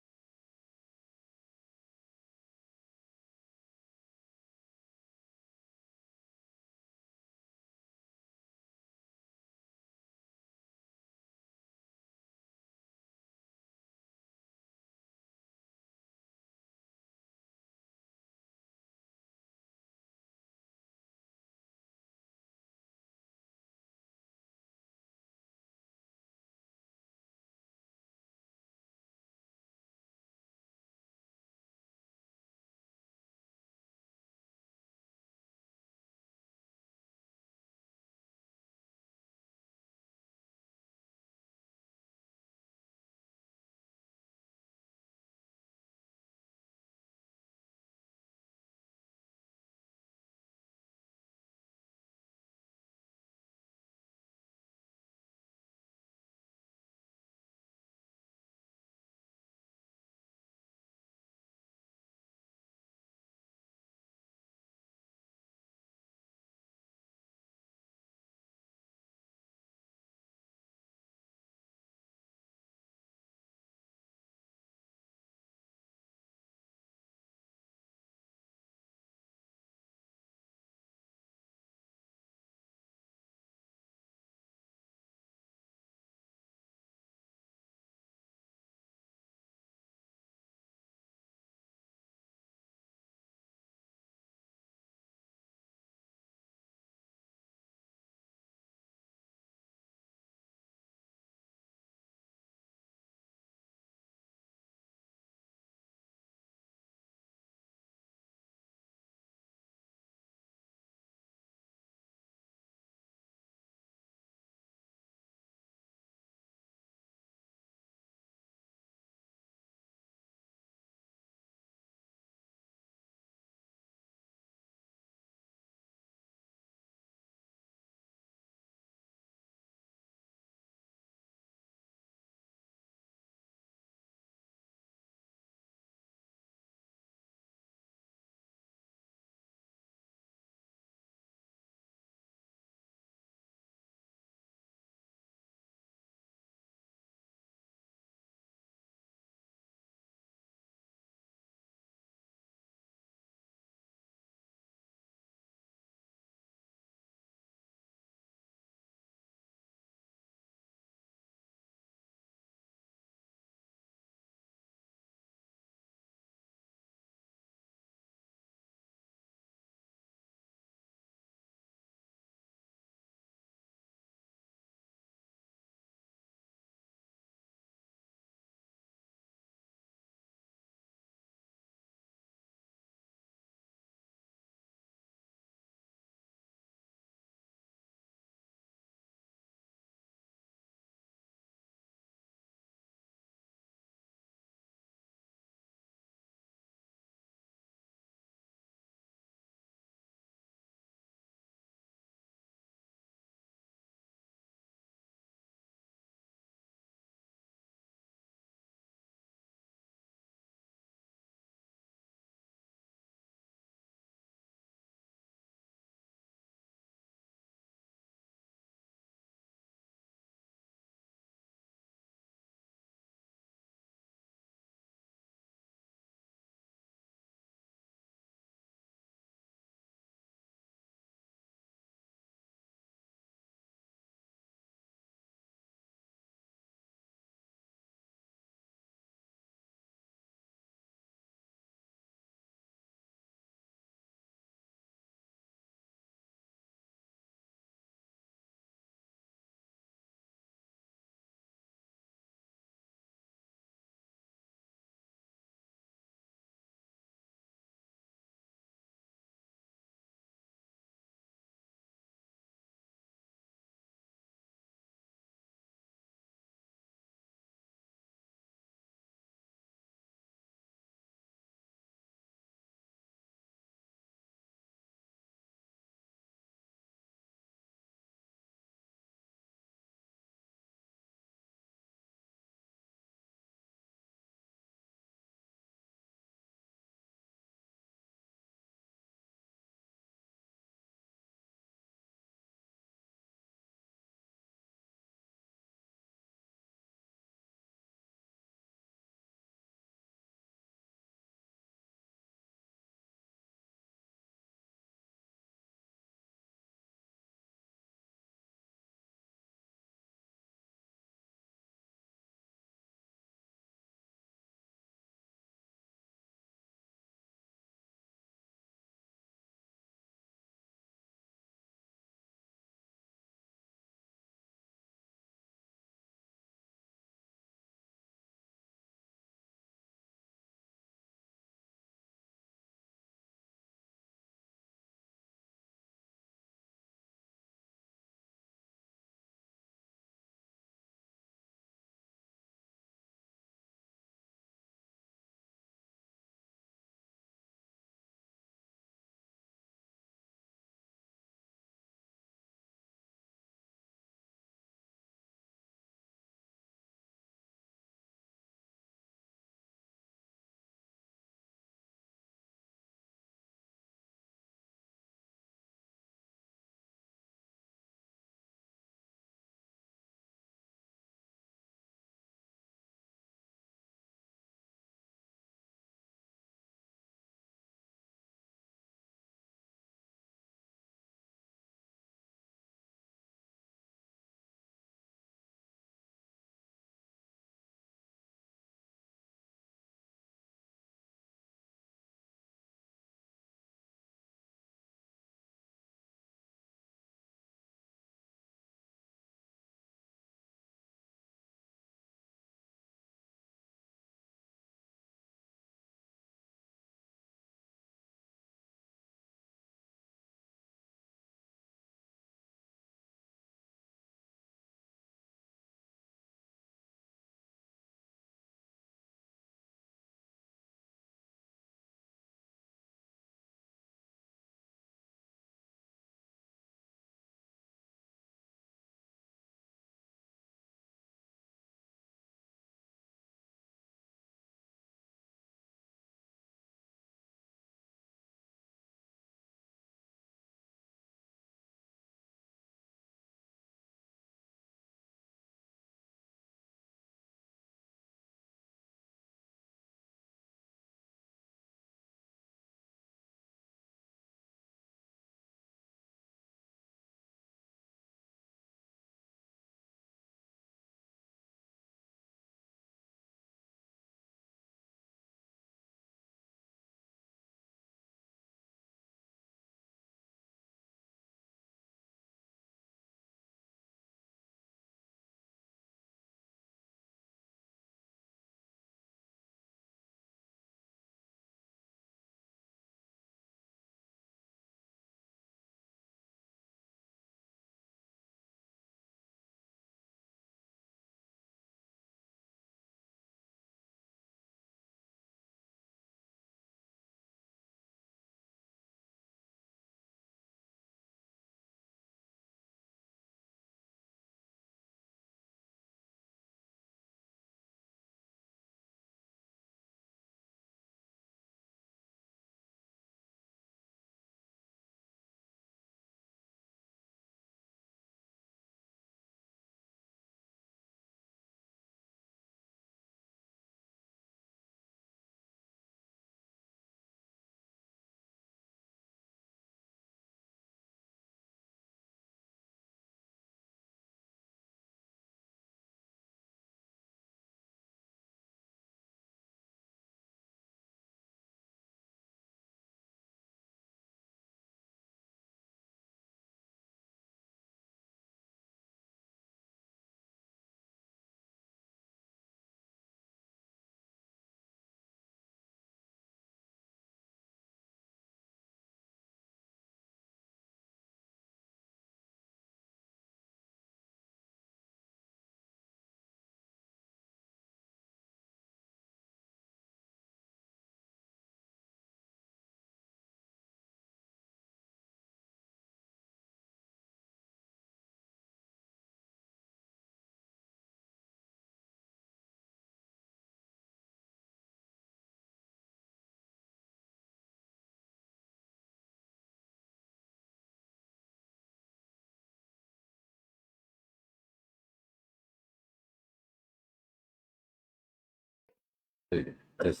Tes.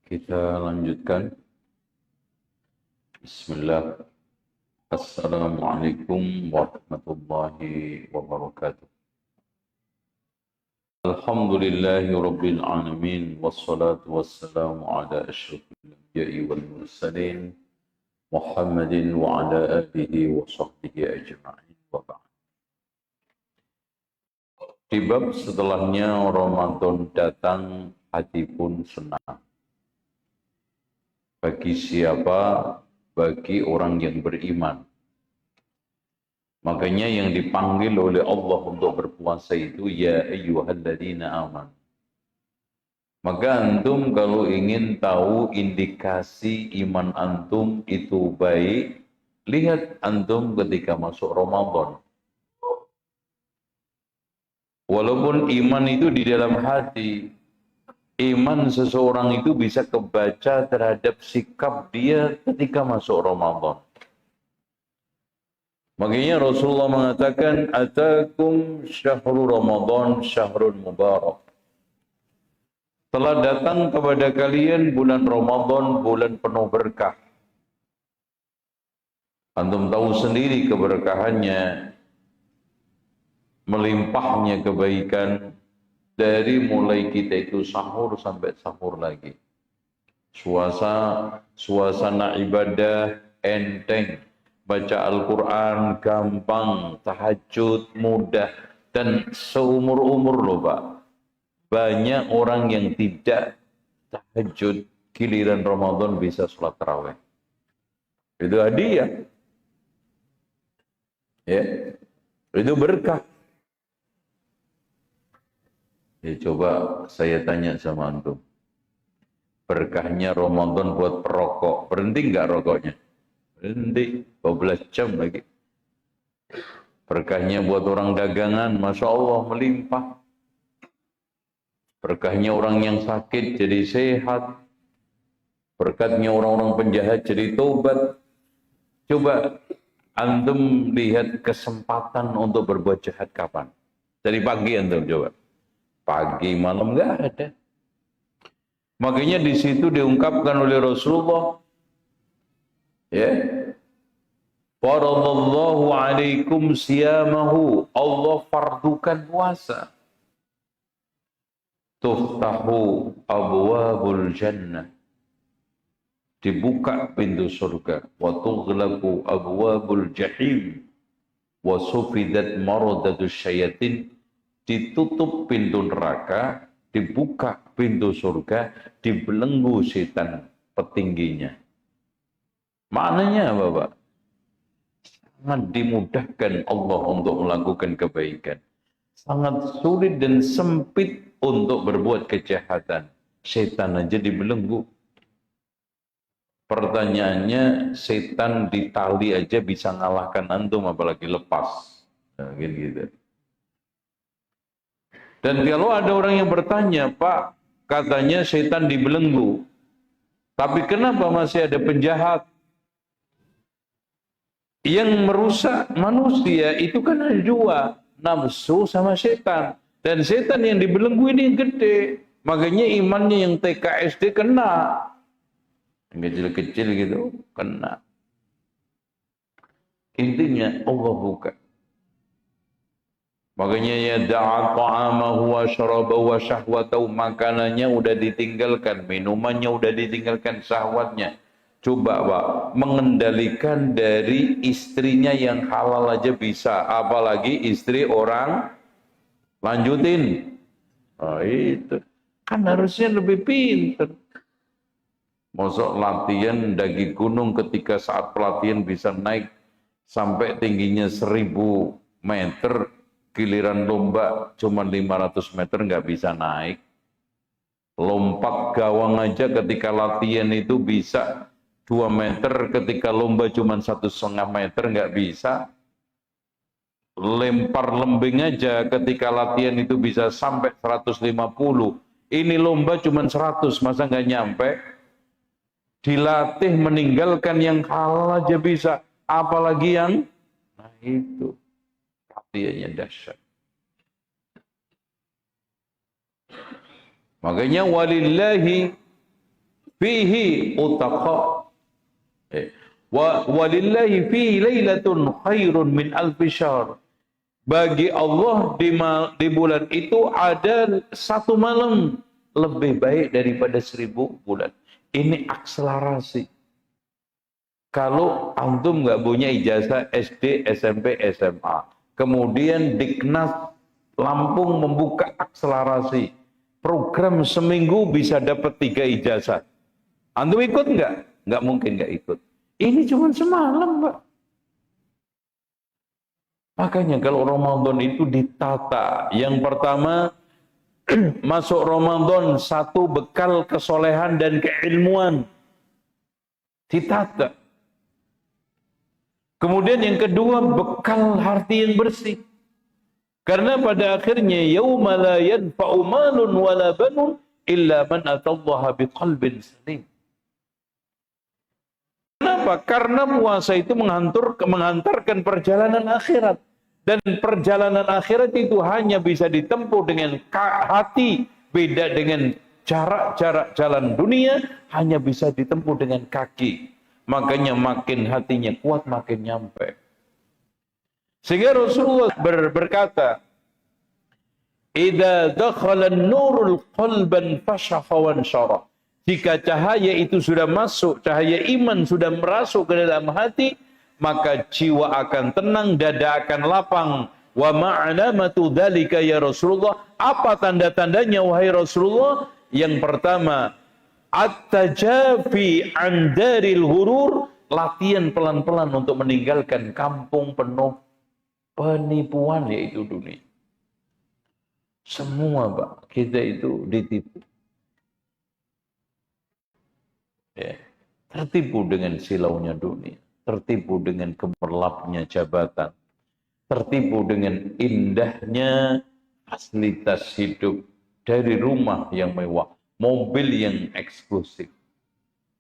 Kita lanjutkan. Bismillah. Assalamualaikum warahmatullahi wabarakatuh. Alhamdulillahi rabbil alamin. Wassalatu wassalamu ala asyrafil anbiya'i wal mursalin. Muhammadin wa ala alihi wa sahbihi ajma'in wa ba'd. Di bab setelahnya Ramadan datang, hati pun senang. Bagi siapa? Bagi orang yang beriman. Makanya yang dipanggil oleh Allah untuk berpuasa itu, ya ayyuhalladzina aman. Maka antum kalau ingin tahu indikasi iman antum itu baik, lihat antum ketika masuk Ramadan. Walaupun iman itu di dalam hati, iman seseorang itu bisa kebaca terhadap sikap dia ketika masuk Ramadan. Makanya Rasulullah mengatakan, atakum syahrul Ramadan syahrul mubarak. Telah datang kepada kalian bulan Ramadan, bulan penuh berkah. Antum tahu sendiri keberkahannya, melimpahnya kebaikan dari mulai kita itu sahur sampai sahur lagi. Suasana ibadah enteng, baca Al-Quran gampang, tahajud mudah, dan seumur-umur loh Pak. Banyak orang yang tidak tahajud, giliran Ramadan bisa sholat tarawih. Itu hadiah. Ya, itu berkah. Ya, coba saya tanya sama antum. Berkahnya Ramadan buat perokok. Berhenti nggak rokoknya? Berhenti. 12 jam lagi. Berkahnya buat orang dagangan. Masya Allah melimpah. Berkahnya orang yang sakit jadi sehat. Berkatnya orang-orang penjahat jadi tobat. Coba antum lihat kesempatan untuk berbuat jahat kapan? Dari pagi antum coba. Pagi malam nggak ada. Makanya di situ diungkapkan oleh Rasulullah, ya, faradallahu alaikum siyamahu, Allah fardukan puasa. Tuftahu abwabul jannah, dibuka pintu surga. Wa tughlaqu abwabul jahim, wa sufidat maradatus syayatin, ditutup pintu neraka, dibuka pintu surga, dibelenggu setan petingginya. Maknanya apa, Pak? Sangat dimudahkan Allah untuk melakukan kebaikan. Sangat sulit dan sempit untuk berbuat kejahatan. Setan aja dibelenggu. Pertanyaannya, setan ditali aja bisa ngalahkan antum, apalagi lepas. Nah, gitu. Dan kalau ada orang yang bertanya, Pak, katanya setan dibelenggu, tapi kenapa masih ada penjahat? Yang merusak manusia itu kan ada dua, nafsu sama setan. Dan setan yang dibelenggu ini yang gede. Makanya imannya yang TK SD kena. Yang kecil-kecil gitu, kena. Intinya Allah buka. Makanya ya da'a ta'amahu wa syarabahu wa syahwatahu, makanannya udah ditinggalkan, minumannya udah ditinggalkan, syahwatnya. Coba Pak, mengendalikan dari istrinya yang halal aja bisa, apalagi istri orang. Lanjutin. Oh, itu kan harusnya lebih pintar. Mosok latihan daki gunung ketika saat pelatihan bisa naik sampai tingginya 1000 meter. Giliran lomba cuma 500 meter nggak bisa naik. Lompat gawang aja ketika latihan itu bisa 2 meter, ketika lomba cuma 1,5 meter nggak bisa. Lempar lembing aja ketika latihan itu bisa sampai 150. Ini lomba cuma 100, masa nggak nyampe? Dilatih meninggalkan yang halal aja bisa, apalagi yang, nah itu. Latihannya dahsyat. Makanya walillahi fihi utaqa. Walillahi fihi lailatun khairun min alfi syahr. Bagi Allah di bulan itu ada satu malam lebih baik daripada 1000 bulan. Ini akselerasi. Kalau antum nggak punya ijazah SD, SMP, SMA, kemudian Diknas Lampung membuka akselerasi, program seminggu bisa dapat 3 ijazah. Antum ikut nggak? Nggak mungkin nggak ikut. Ini cuma semalam, Pak. Makanya kalau Ramadan itu ditata, yang pertama masuk Ramadan satu bekal kesolehan dan keilmuan, ditata. Kemudian yang kedua bekal hati yang bersih. Karena pada akhirnya yauma la yanfa'u malun wala banun illa man atallaha biqalbin salim. Kenapa? Karena puasa itu menghantarkan perjalanan akhirat. Dan perjalanan akhirat itu hanya bisa ditempuh dengan hati. Beda dengan jarak-jarak jalan dunia, hanya bisa ditempuh dengan kaki. Makanya makin hatinya kuat, makin nyampe. Sehingga Rasulullah berkata, "Idza dakhala an-nurul qalban fashafa wanshara." Jika cahaya itu sudah masuk, cahaya iman sudah merasuk ke dalam hati, maka jiwa akan tenang, dada akan lapang. Wa ma'alamatu dzalika ya Rasulullah? Apa tanda-tandanya wahai Rasulullah? Yang pertama, at-tajafi 'an daril ghurur, latihan pelan-pelan untuk meninggalkan kampung penuh penipuan, yaitu dunia. Semua, Pak, kita itu ditipu. Ya, tertipu dengan silaunya dunia, tertipu dengan gemerlapnya jabatan, tertipu dengan indahnya fasilitas hidup, dari rumah yang mewah, mobil yang eksklusif.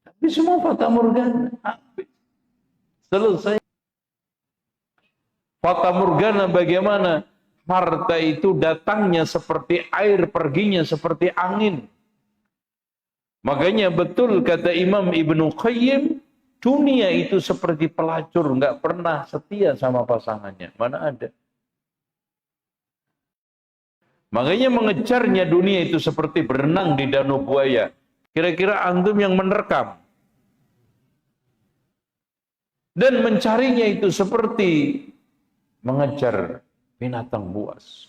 Tapi semua fata morgana, habis. Selesai. Fata morgana bagaimana? Harta itu datangnya seperti air, perginya seperti angin. Makanya betul kata Imam Ibnu Qayyim, dunia itu seperti pelacur, nggak pernah setia sama pasangannya. Mana ada? Makanya mengejarnya dunia itu seperti berenang di danau buaya. Kira-kira antum yang menerkam. Dan mencarinya itu seperti mengejar binatang buas.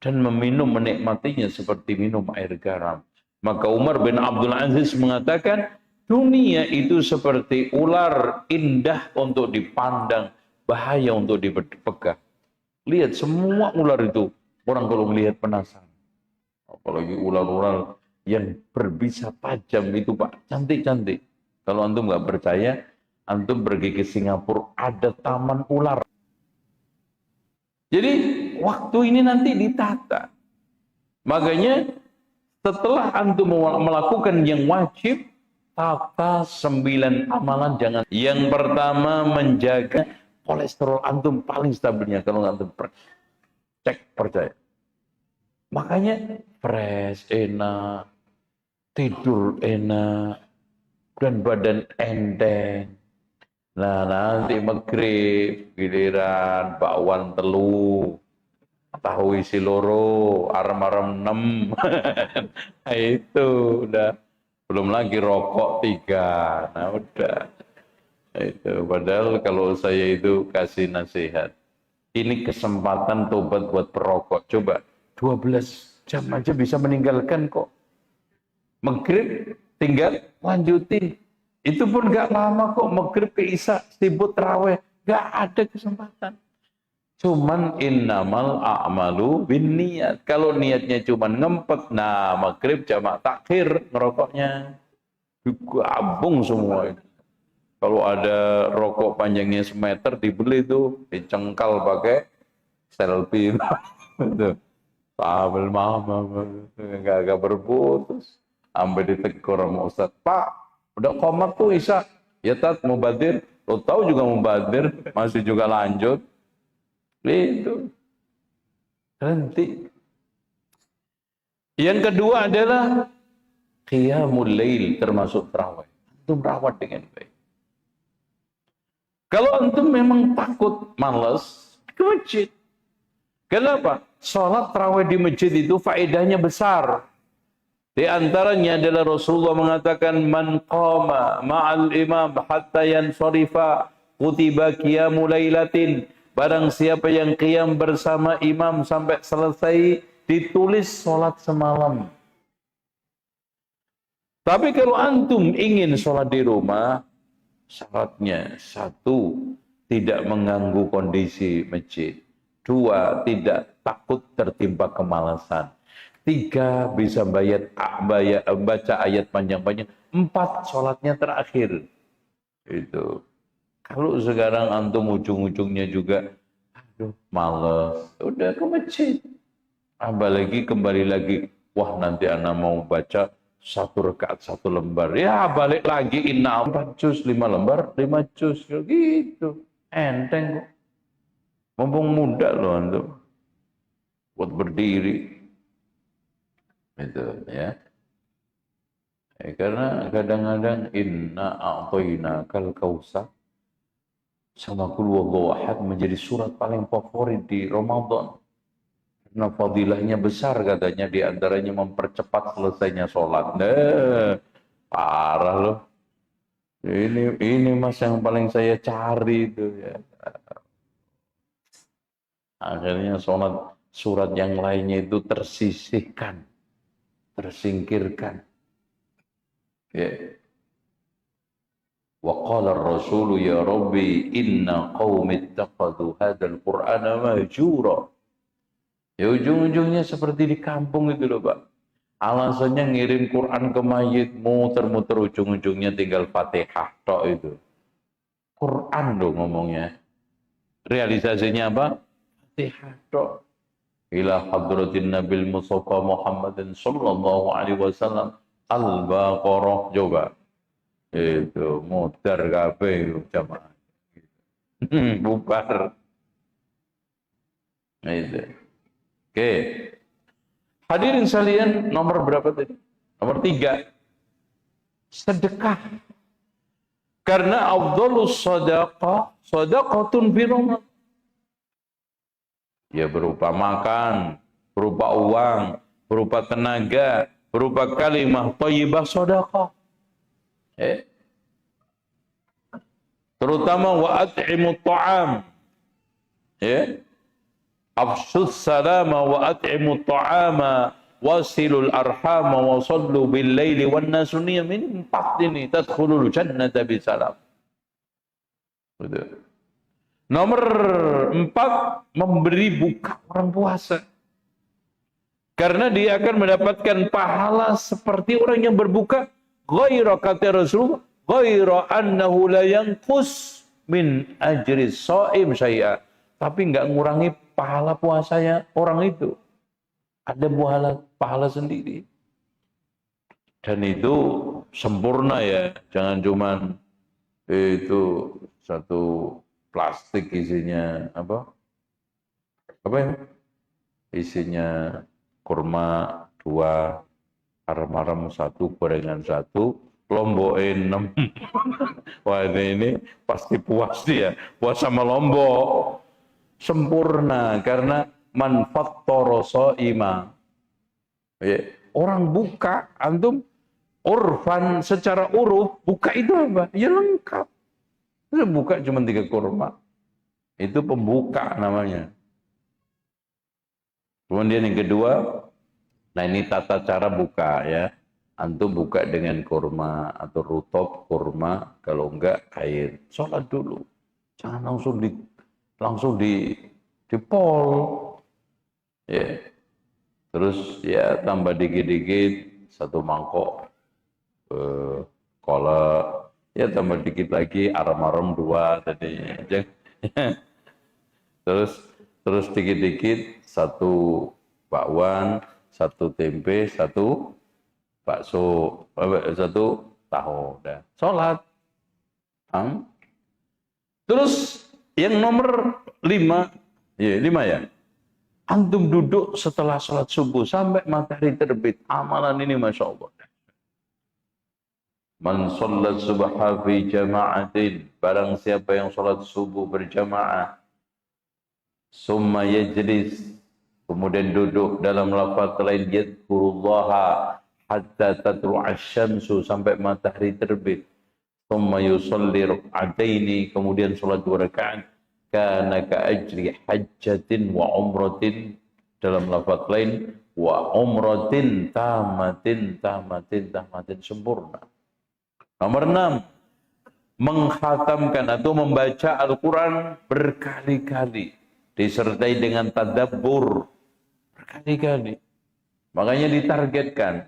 Dan menikmatinya seperti minum air garam. Maka Umar bin Abdul Aziz mengatakan, dunia itu seperti ular, indah untuk dipandang, bahaya untuk dipegang. Lihat semua ular itu, orang kalau melihat penasaran. Apalagi ular-ular yang berbisa tajam itu, Pak, cantik-cantik. Kalau antum nggak percaya, antum pergi ke Singapura, ada taman ular. Jadi waktu ini nanti ditata. Makanya setelah antum melakukan yang wajib, tata 9 amalan jangan. Yang pertama, menjaga kolesterol antum paling stabilnya. Kalau antum cek, percaya. Makanya fresh, enak, tidur enak, dan badan enteng. Nah nanti maghrib, giliran bakwan telu, tahu isi loro, arem-arem 6. Nah, itu udah, belum lagi rokok 3. Nah udah itu. Padahal kalau saya itu kasih nasihat, ini kesempatan tobat buat perokok. Coba 12 jam aja bisa meninggalkan kok. Maghrib tinggal lanjutin. Itu pun gak lama kok, maghrib ke isya sibuk tarawih, gak ada kesempatan. Cuman innamal a'malu binniyat. Kalau niatnya cuman ngempet, nah maghrib jamak takhir ngerokoknya. Gabung semua itu. Kalau ada rokok panjangnya 1 meter dibeli tuh, dicengkal pakai selfie itu. Sambil mama gak berputus. Sampai ditegur sama Ustaz, Pak, udah komat tuh isya. Ya Tat, mau badir. Lo tahu juga mau badir, masih juga lanjut. Itu. Berhenti. Yang kedua adalah qiyamul lail, termasuk tarawih. Antum rawat dengan baik. Kalau antum memang takut, malas, ke masjid. Kenapa? Sholat tarawih di masjid itu faedahnya besar. Di antaranya adalah Rasulullah mengatakan, man qama ma'al imam hatta yansarifa kutiba qiyamul lailatin. Barang siapa yang qiyam bersama imam sampai selesai, ditulis sholat semalam. Tapi kalau antum ingin sholat di rumah, syaratnya satu, tidak mengganggu kondisi masjid. Dua, tidak takut tertimpa kemalasan. Tiga, bisa baca ayat panjang-panjang. Empat, sholatnya terakhir. Itu. Kalau sekarang antum ujung-ujungnya juga, aduh males, udah ke masjid. Apalagi kembali lagi, wah nanti anak mau baca satu rakaat satu lembar, ya balik lagi inna 4 juz 5 lembar 5 juz gitu, enteng kok, mumpung muda loh antum buat berdiri itu ya. Karena kadang-kadang inna a'tainakal kautsar sama qul huwallahu ahad menjadi surat paling favorit di Ramadan. Nah, fadilahnya besar katanya, diantaranya mempercepat selesainya sholat. Nah, parah loh. Ini mas yang paling saya cari itu ya. Akhirnya sholat surat yang lainnya itu tersisihkan, tersingkirkan. Ya. Wa qala ar-rasulu ya Rabbi inna qaumi ittakhadhu hadzal qur'ana mahjura. Ya ujung-ujungnya seperti di kampung itu loh Pak. Alasannya ngirim Quran ke mayit, muter-muter ujung-ujungnya tinggal Fatihah tok itu. Quran loh ngomongnya. Realisasinya apa? Fatihah tok. Ila hadratin Nabil Mustafa Muhammadin sallallahu alaihi wasallam Al-Baqarah coba. Itu muter kabeh jamaah. Bubar. Itu. Oke. Hadirin sekalian, nomor berapa tadi? Nomor 3. Sedekah. Karena afdhalus shadaqah, shadaqatun fi Ramadan. Ya berupa makan, berupa uang, berupa tenaga, berupa kalimah thayyibah shadaqah. Terutama wa at'imut ta'am. Ya. Afsus salama wa at'imut ta'ama wasilul arhama wa sallu bil laili wan nasu niyam. Ini 4 ini tadkhulul jannata bisalam. Nomor 4, memberi buka orang puasa. Karena dia akan mendapatkan pahala seperti orang yang berbuka, ghaira kata Rasulullah, ghaira annahu la yanqus min ajri shaim syai'a. Tapi enggak ngurangi pahala puasanya orang itu. Ada pahala sendiri. Dan itu sempurna ya. Jangan cuman itu satu plastik isinya apa? Apa ya? Isinya kurma 2, arem-arem 1, gorengan 1, lombokin 6. Wah ini pasti puas dia. Puas sama lombok. Sempurna karena manfaat toroso ima. Ya, orang buka, antum urfan secara uruf buka itu apa? Ya lengkap. Buka cuma 3 kurma. Itu pembuka namanya. Kemudian yang kedua, nah ini tata cara buka ya. Antum buka dengan kurma atau rutop kurma, kalau enggak air. Sholat dulu. Jangan langsung di pol. Ya. Terus ya tambah dikit-dikit 1 mangkok kolak. Ya tambah dikit lagi arem-arem 2 tadi. Terus dikit-dikit 1 bakwan, 1 tempe, 1 bakso, 1 tahu. Dah. Sholat. Terus yang nomor 5, ya 5 ya. Antum duduk setelah sholat subuh sampai matahari terbit. Amalan ini Masya Allah. Man sholat subha fi jama'atin. Barang siapa yang sholat subuh berjamaah. Summa yajlis. Kemudian duduk dalam lafaz lain. Yadkurullaha hatta tatru'ash syamsu. Sampai matahari terbit. Summa yusalli ruk'ataini. Kemudian sholat 2 rakaat. Kana ka'ajri hajjatin wa umratin. Dalam lafaz lain. Wa umratin tamatin sempurna. Nomor 6. Menghatamkan atau membaca Al-Quran berkali-kali. Disertai dengan tadabbur berkali-kali. Makanya ditargetkan.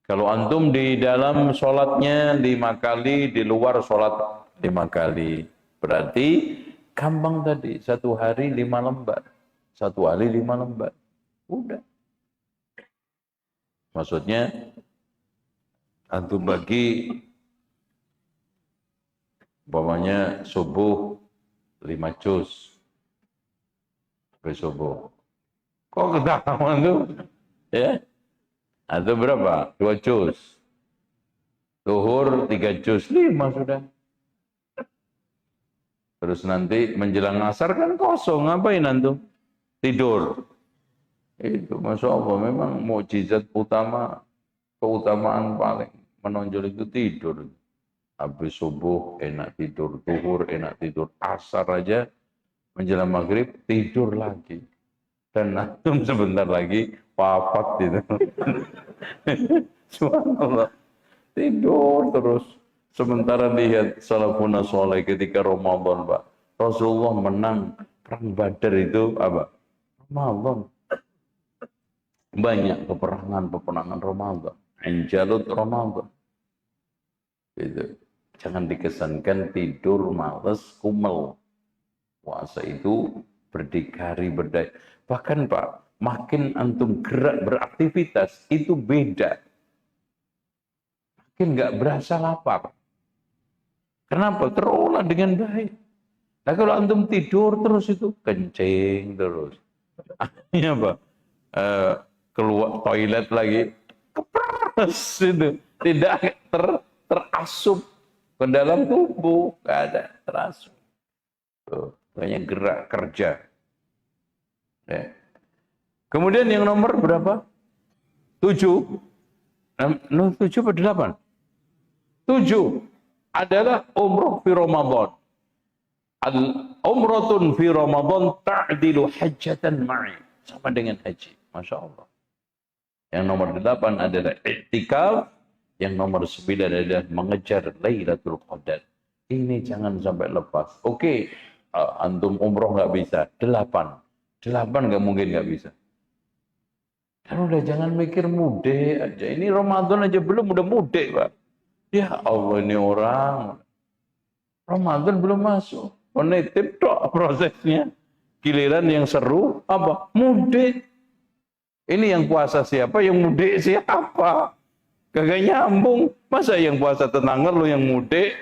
Kalau antum di dalam sholatnya 5 kali, di luar sholat 5 kali. Berarti gampang tadi. 1 hari 5 lembar. 1 hari 5 lembar. Udah. Maksudnya, antum bagi, umpamanya subuh 5 juz. Sampai subuh. Kok ketahuan tuh? Ya? Atau berapa? 2 juz. Zuhur 3 juz. 5 sudah. Terus nanti menjelang asar kan kosong. Ngapain antum? Tidur. Itu Masya Allah memang mukjizat utama, keutamaan paling menonjol itu tidur. Habis subuh enak tidur, zuhur enak tidur, asar aja menjelang maghrib tidur lagi. Dan antum sebentar lagi wafat gitu. Subhanallah. Tidur terus. Sementara lihat salafun saleh ketika Ramadan, Pak. Rasulullah menang perang Badar itu apa? Ramadan. Banyak peperangan Ramadan. Anjalut Ramadan. Gitu. Jangan dikesankan tidur, malas, kumel. Puasa itu berdikari, berdaya. Bahkan Pak, makin antum gerak beraktivitas, itu beda. Makin nggak berasa lapar. Kenapa? Terolah dengan baik. Nah kalau antum tidur terus itu kencing terus. Akhirnya apa? Keluar toilet lagi, kepras itu. Tidak terasup ke dalam tubuh. Nggak ada terasup. Tuh, banyak gerak kerja. Ya. Kemudian yang nomor berapa? 7. 7 atau 8? 7 adalah umroh fi Ramadan. Al-umratun fi Ramadan ta'dilu hajjatan ma'i. Sama dengan haji. Masya Allah. Yang nomor 8 adalah i'tikaf. Yang nomor 9 adalah mengejar Lailatul Qadar. Ini jangan sampai lepas. Oke, antum umroh nggak bisa. 8 nggak mungkin nggak bisa. Kan udah jangan mikir mudik aja. Ini Ramadan aja belum udah mudik, Pak. Ya Allah, ini orang. Ramadan belum masuk. Menitip tok prosesnya. Giliran yang seru apa? Mudik. Ini yang puasa siapa? Yang mudik siapa? Kagak nyambung. Masa yang puasa tetangga lo yang mudik?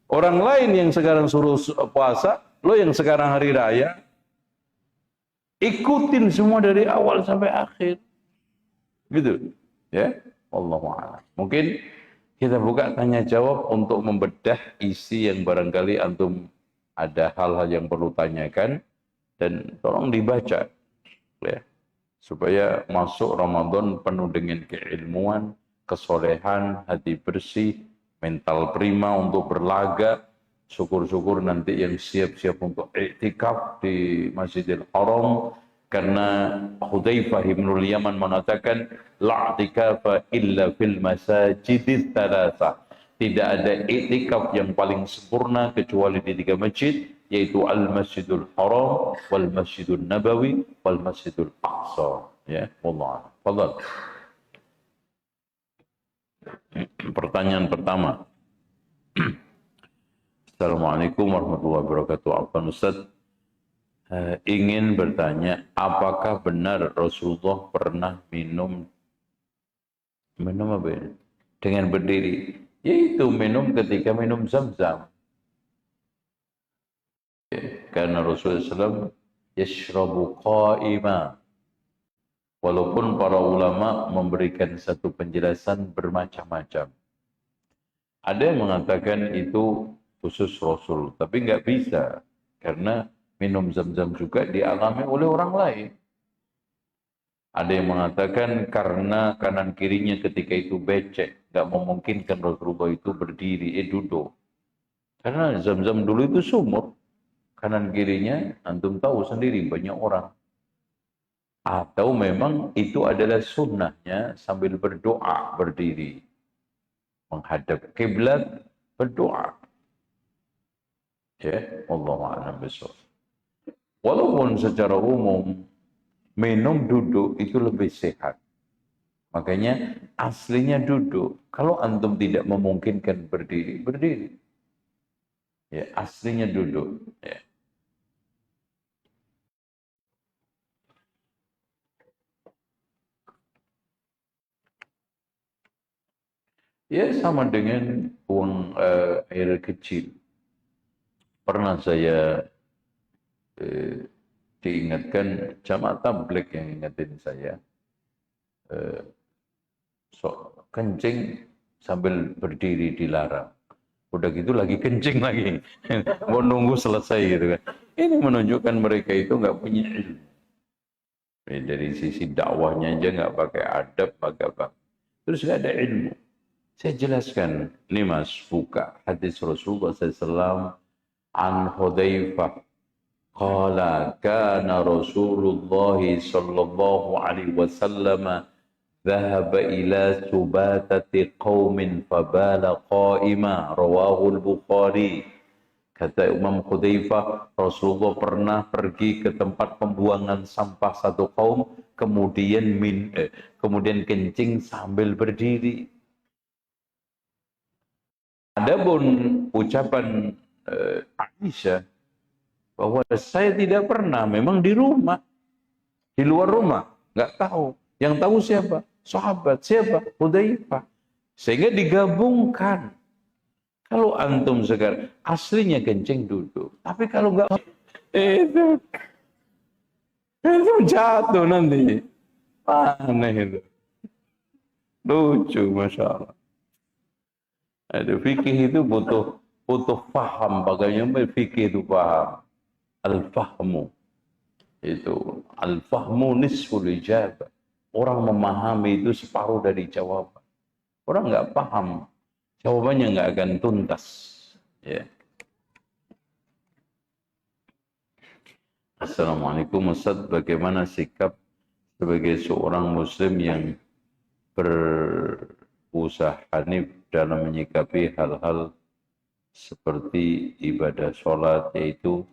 Orang lain yang sekarang suruh puasa, lo yang sekarang hari raya. Ikutin semua dari awal sampai akhir. Gitu. Ya. Wallahu a'lam. Mungkin kita buka tanya jawab untuk membedah isi yang barangkali antum ada hal-hal yang perlu tanyakan dan tolong dibaca ya, supaya masuk Ramadan penuh dengan keilmuan, kesolehan, hati bersih, mental prima untuk berlaga. Syukur-syukur nanti yang siap-siap untuk iktikaf di Masjidil Haram. Karena Hudzaifah ibnul Yaman mengatakan la i'tikafa illa fil masajidit thalatha. Tidak ada i'tikaf yang paling sempurna kecuali di 3 masjid, yaitu Al-Masjidul Haram, wal Masjidul Nabawi, wal Masjidul Aqsa. Ya, wallah. Fadhal. Pertanyaan pertama. Assalamualaikum warahmatullahi wabarakatuh. Afwan Ustaz. Ingin bertanya, apakah benar Rasulullah pernah minum apa ini? Dengan berdiri? Yaitu minum ketika minum Zam-Zam. Karena Rasulullah SAW yashrabu qa'ima. Walaupun para ulama memberikan satu penjelasan bermacam-macam. Ada yang mengatakan itu khusus Rasul, tapi nggak bisa. Karena minum zam-zam juga dialami oleh orang lain. Ada yang mengatakan karena kanan kirinya ketika itu becek, nggak memungkinkan Rasulullah itu berdiri, duduk. Karena zam-zam dulu itu sumur, kanan kirinya antum tahu sendiri banyak orang. Atau memang itu adalah sunnahnya sambil berdoa berdiri. Menghadap kiblat berdoa. Ya, Allah a'lam bishawab. Walaupun secara umum minum duduk itu lebih sehat. Makanya aslinya duduk. Kalau antum tidak memungkinkan berdiri, berdiri. Ya, aslinya duduk. Ya. Ya sama dengan buang air kecil. Pernah saya diingatkan jamaah tabligh yang ingetin saya. Kencing sambil berdiri dilarang. Udah gitu lagi kencing lagi. Mau nunggu selesai gitu kan. Ini menunjukkan mereka itu nggak punya ilmu. Dari sisi dakwahnya aja nggak pakai adab, pakai apa. Terus nggak ada ilmu. Saya jelaskan, ini mas, buka hadis Rasulullah SAW an Hudzaifah. Qala kana Rasulullah sallallahu alaihi wasallam dhahaba ila subatati qaumin fabala qa'ima rawahu al-Bukhari. Kata Imam Hudzaifah, Rasulullah pernah pergi ke tempat pembuangan sampah satu kaum, kemudian kemudian kencing sambil berdiri. Adapun ucapan Aisyah bahwa saya tidak pernah, memang di rumah, di luar rumah, nggak tahu. Yang tahu siapa? Sahabat. Siapa? Hudzaifah. Sehingga digabungkan. Kalau antum sekarang aslinya kencing duduk, tapi kalau nggak itu jatuh nanti. Aneh itu. Lucu, masya Allah. Ada fikih itu butuh paham. Bagaimana fikih itu paham? Al-fahmu. Itu al-fahmu nisful ijabah. Orang memahami itu separuh dari jawaban. Orang nggak paham, jawabannya nggak akan tuntas. Ya. Assalamualaikum Ustaz, bagaimana sikap sebagai seorang muslim yang berusaha hanif dalam menyikapi hal-hal seperti ibadah sholat, yaitu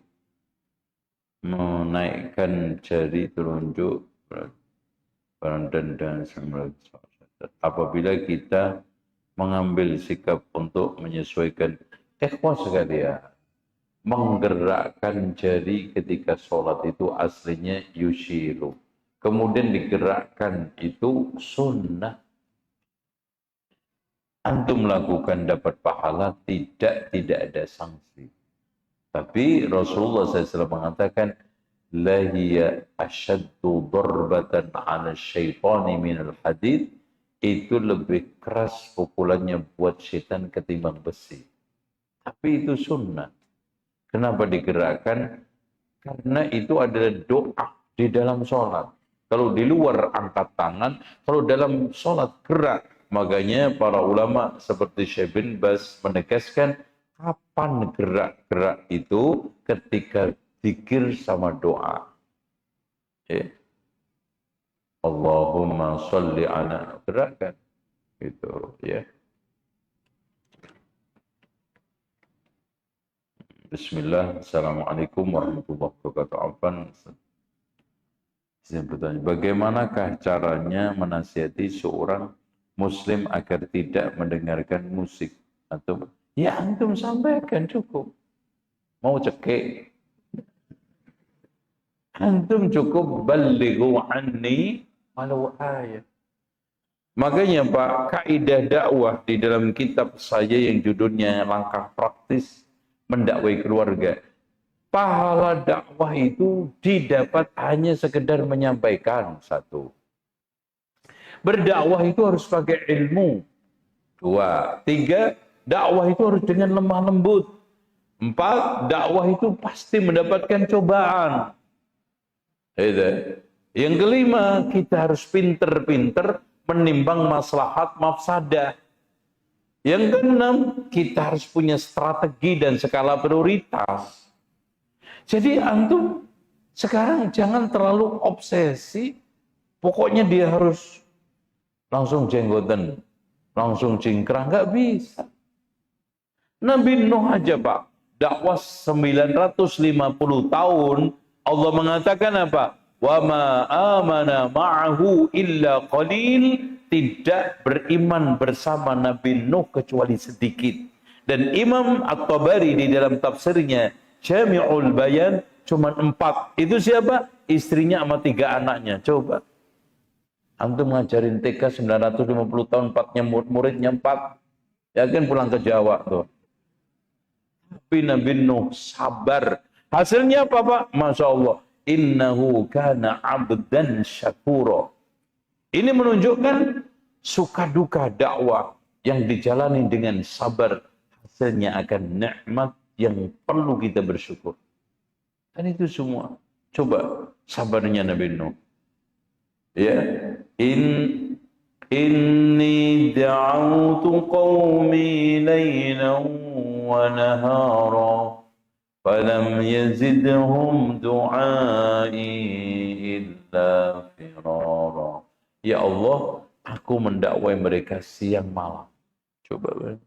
menaikkan jari telunjuk dan apabila kita mengambil sikap untuk menyesuaikan ikhwas sekalian, menggerakkan jari ketika sholat itu aslinya yushiru, kemudian digerakkan itu sunnah. Antum melakukan dapat pahala, tidak ada sanksi. Tapi Rasulullah SAW mengatakan la hiya asyaddu darbatan 'ala syaitani minal hadid, itu lebih keras pukulannya buat setan ketimbang besi. Tapi itu sunnah. Kenapa digerakkan? Karena itu adalah doa di dalam sholat. Kalau di luar angkat tangan, kalau dalam sholat gerak. Makanya para ulama seperti Syekh bin Baz menegaskan kapan gerak-gerak itu ketika zikir sama doa. Okay. Allahumma sholli ala, gerakkan. Itu ya. Bismillah. Assalamualaikum warahmatullahi wabarakatuh. Afwan. Saya bertanya, bagaimanakah caranya menasihati seorang muslim agar tidak mendengarkan musik? Atau ya antum sampaikan cukup. Mau cekik, antum cukup balighu anni walau ayat. Makanya Pak, kaidah dakwah di dalam kitab saya yang judulnya Langkah Praktis Mendakwai Keluarga, pahala dakwah itu didapat hanya sekedar menyampaikan. Satu. Berdakwah itu harus pakai ilmu. Dua. Tiga, dakwah itu harus dengan lemah lembut. Empat, dakwah itu pasti mendapatkan cobaan. Yang kelima, kita harus pinter-pinter menimbang maslahat mafsadah. Yang keenam, kita harus punya strategi dan skala prioritas. Jadi antum sekarang jangan terlalu obsesi, pokoknya dia harus langsung jenggoten, langsung cingkrang, nggak bisa. Nabi Nuh aja Pak, dakwah 950 tahun, Allah mengatakan apa? Wa ma amana ma'ahu illa qalil, tidak beriman bersama Nabi Nuh kecuali sedikit. Dan Imam At-Tabari di dalam tafsirnya Jami'ul Bayan cuma 4. Itu siapa? Istrinya sama 3 anaknya. Coba antum ngajarin TK 950 tahun, 4-nya muridnya 4. Yakin pulang ke Jawa tuh. Tapi Nabi Nuh sabar. Hasilnya apa Pak? Masya Allah. Innahu kana abdan syakura. Ini menunjukkan suka duka dakwah yang dijalani dengan sabar. Hasilnya akan nikmat yang perlu kita bersyukur. Dan itu semua. Coba sabarnya Nabi Nuh. Ya. Inni da'autu qawmi laylan wa nahara. Falam yazidhum du'ai illa firara. Ya Allah, aku mendakwai mereka siang malam. Coba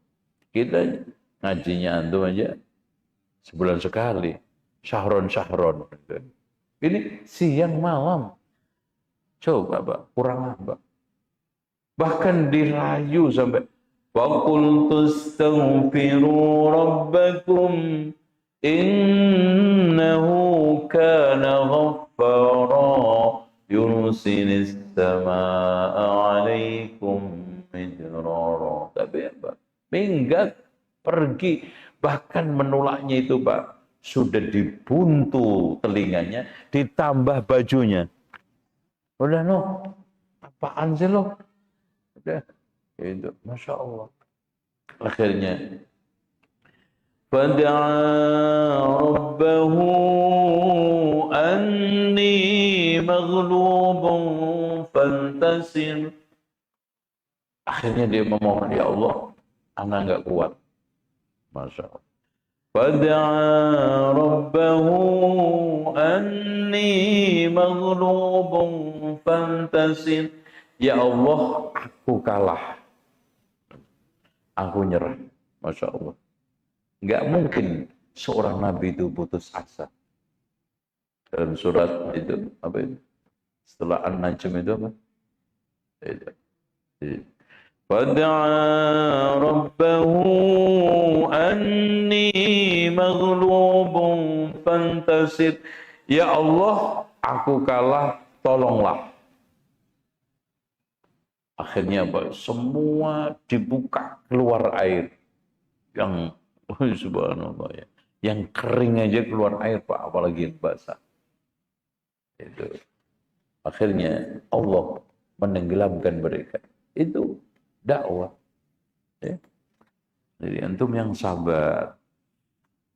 kita ngajinya antum aja sebulan sekali, syahron. Ini siang malam. Coba Pak, kurang apa? Bahkan dirayu sampai wa qul tastaghfiru rabbakum innahu kana ghaffara yursilis samaa'a 'alaikum midrara. Tapi apa? Minggat, pergi, bahkan menolaknya itu Pak, sudah dibuntu telinganya, ditambah bajunya. Udah apaan sih lo? Udah, itu, Masya Allah. Akhirnya, fada'a rabbahu anni maghlubun fantasir. Akhirnya dia memohon, ya Allah, anak enggak kuat. Masya Allah. Fada'a rabbahu anni maghlubun fantasir. Ya Allah, aku kalah. Aku nyerah. Masya Allah. Enggak mungkin seorang nabi itu putus asa. Dalam surat itu, apa itu? Setelah An-Najm itu apa? Itu. Fada'a rabbahu anni maghlubun fantasir. Ya Allah, aku kalah, tolonglah. Akhirnya apa? Semua dibuka keluar air. Yang subhanallah ya. Yang kering aja keluar air Pak, apalagi yang basah. Itu. Akhirnya Allah menenggelamkan mereka. Itu dakwah. Ya. Jadi antum yang sabar,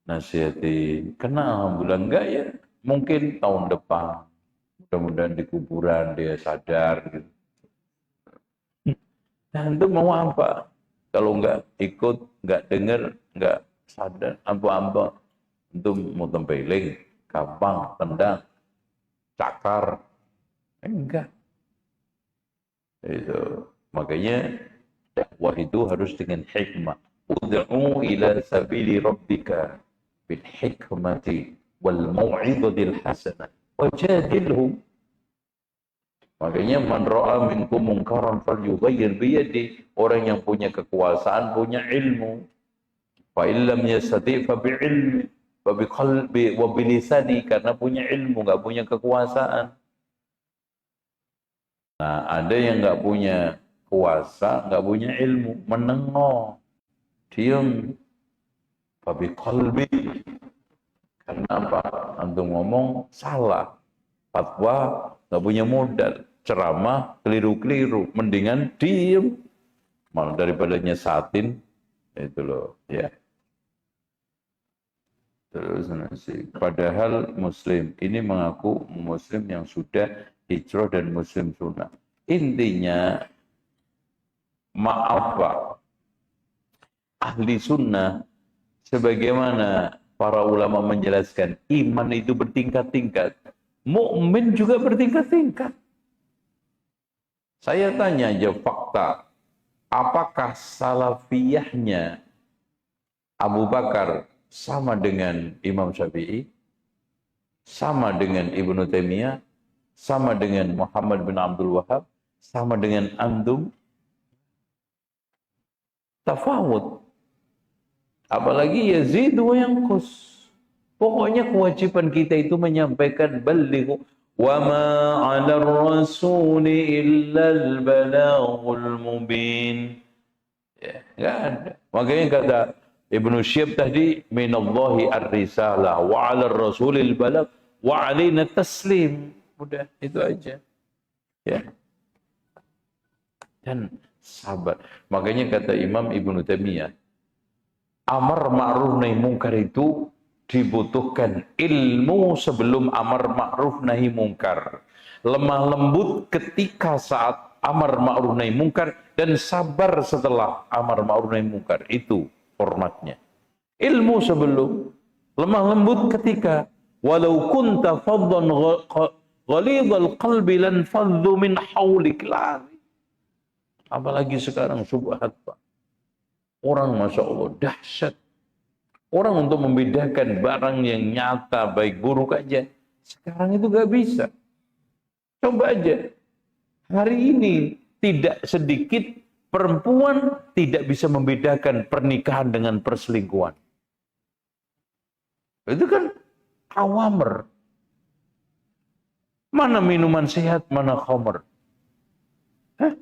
nasihati. Karena alhamdulillah enggak ya. Mungkin tahun depan, mudah-mudahan di kuburan dia sadar gitu. Nah, antum mau apa? Kalau enggak ikut, enggak dengar, enggak sadar, apa-apa. Antum mau tempeling, gampang, tendang, cakar. Enggak. Itu. Makanya dakwah itu harus dengan hikmah. Ud'u ila sabili rabbika bil hikmati wal mau'izatil hasanah wajadilhum. Makanya man ra'a minkum munkaran falyughayyir bi yadihi. Orang yang punya kekuasaan punya ilmu. Fa illam yastati' fa bi ilmi wa bi qalbi wa bi lisani, karena punya ilmu enggak punya kekuasaan. Nah, ada yang enggak punya kuasa, enggak punya ilmu, menengok, diam. Fa bi qalbi, Kenapa? Antum ngomong salah. Fatwa nggak punya modal. Ceramah keliru-keliru. Mendingan diem. Malah daripada nyesatin. Itu loh. Ya. Terus nasi. Padahal Muslim. Ini mengaku Muslim yang sudah hijrah dan Muslim sunnah. Intinya, maaf Pak. Ahli sunnah. Sebagaimana para ulama menjelaskan, iman itu bertingkat-tingkat. Mukmin juga bertingkat-tingkat. Saya tanya aja fakta, apakah salafiyahnya Abu Bakar sama dengan Imam Syafi'i? Sama dengan Ibnu Taimiyah? Sama dengan Muhammad bin Abdul Wahab? Sama dengan antum? Tafawud. Apalagi Yazid wa yanqus. Pokoknya kewajiban kita itu menyampaikan balighu wa ma 'alar rasuli illa al balaghul mubin. Ya, enggak ada. Makanya kata Ibnu Syihab tadi, minallahi ar-risalah wa 'alar rasulil balagh wa 'alaina taslim. Udah, itu aja. Ya. Dan sabar. Makanya kata Imam Ibnu Taimiyah, amar ma'ruf nahi mungkar itu dibutuhkan ilmu sebelum amar ma'ruf nahi mungkar. Lemah lembut ketika saat amar ma'ruf nahi mungkar dan sabar setelah amar ma'ruf nahi mungkar. Itu formatnya. Ilmu sebelum, lemah lembut ketika. Walau kunta faddan ghalidhal qalbi lan faddu min hawlik. Apalagi sekarang subhat Pak. Orang Masya Allah dahsyat. Orang untuk membedakan barang yang nyata baik buruk aja. Sekarang itu gak bisa. Coba aja. Hari ini tidak sedikit perempuan tidak bisa membedakan pernikahan dengan perselingkuhan. Itu kan awamer. Mana minuman sehat, mana khamr. Hah?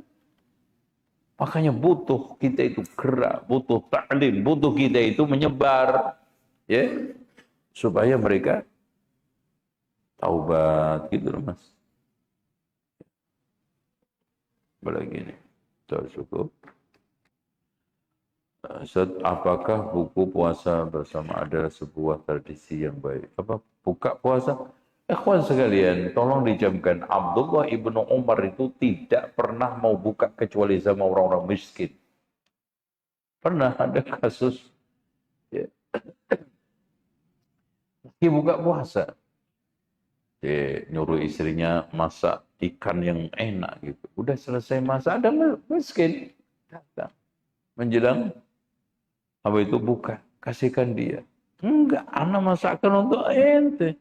Makanya butuh kita itu gerak, butuh ta'lim, butuh kita itu menyebar, ya, supaya mereka taubat gitu loh Mas. Begini, cukup. Ustaz, apakah buku puasa bersama adalah sebuah tradisi yang baik? Apa buka puasa? Ikhwan sekalian, tolong dijamkan. Abdullah ibnu Umar itu tidak pernah mau buka kecuali sama orang-orang miskin. Pernah ada kasus, ya. Dia buka puasa. Dia nyuruh istrinya masak ikan yang enak gitu. Udah selesai masak, ada miskin datang. Menjelang apa itu buka, kasihkan dia. Enggak, anak masakkan untuk ente.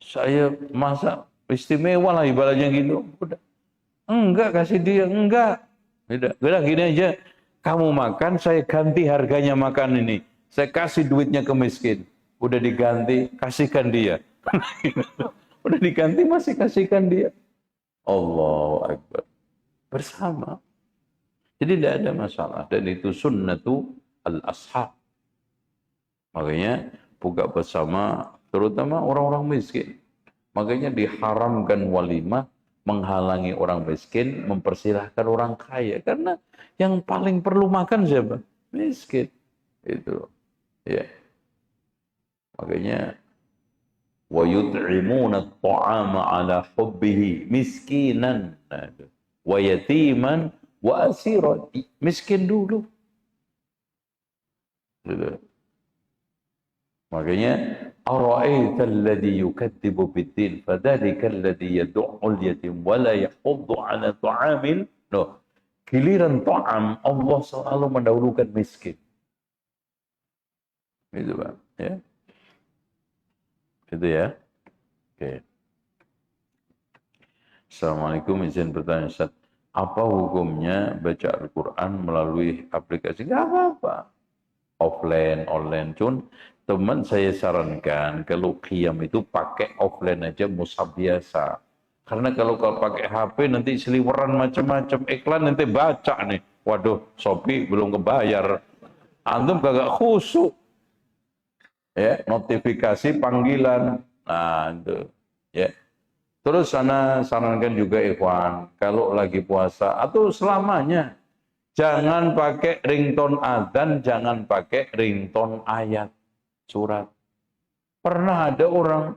Saya masak istimewa lah ibaratnya gitu. Udah. Enggak, kasih dia. Enggak. Udah gini aja. Kamu makan, saya ganti harganya makan ini. Saya kasih duitnya ke miskin. Udah diganti, kasihkan dia. Udah diganti, masih kasihkan dia. Allahu Akbar. Bersama. Jadi tidak ada masalah. Dan itu sunnatu al-ashab. Makanya buka bersama terutama orang-orang miskin. Makanya diharamkan walimah menghalangi orang miskin, mempersilahkan orang kaya. Karena yang paling perlu makan siapa? Miskin. Itu. Ya. Makanya wa yut'imuna at-ta'ama 'ala hubbihi miskinan wa yatiman wa asiran. Miskin dulu. Gitu. Makanya ara'aita alladhi yukadzibu bid-din fadzalika alladhi yad'ul yatim wa la yahuddu 'ala ta'amil. No. Giliran ta'am Allah selalu mendahulukan miskin. Itu Pak, ya. Itu ya. Oke. Assalamualaikum, izin bertanya Ustaz. Apa hukumnya baca Al-Quran melalui aplikasi? Gak apa-apa. Offline, online. Cun, teman saya sarankan kalau qiyam itu pakai offline aja mushaf biasa. Karena kalau pakai HP nanti seliweran macam-macam iklan nanti baca nih. Waduh, Shopee belum kebayar. Antum kagak khusyuk. ya, notifikasi panggilan. Nah, itu ya. Terus sana sarankan juga ikhwan, kalau lagi puasa atau selamanya jangan pakai ringtone adzan, jangan pakai ringtone ayat surat. Pernah ada orang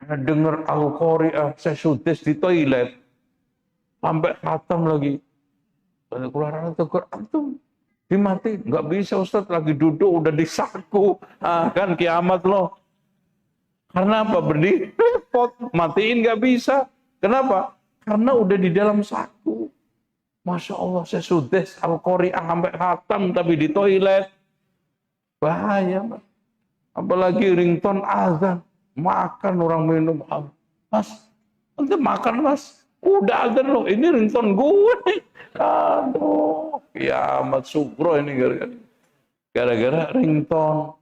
dengar Al-Qari'ah sesudés di toilet sampai khatam lagi. Keluar tegur antum dimati nggak bisa Ustaz, lagi duduk udah disaku, kan kiamat loh. Karena apa? Berdiri repot, matiin nggak bisa. Kenapa? Karena udah di dalam saku. Masya Allah, sesudés Al-Qari'ah sampai khatam tapi di toilet. Bahaya, Mas. Apalagi ringtone azan. Makan orang minum. Mas, nanti makan Mas. Udah azan loh, ini ringtone gue. Aduh, kiamat sukro ini gara-gara ringtone.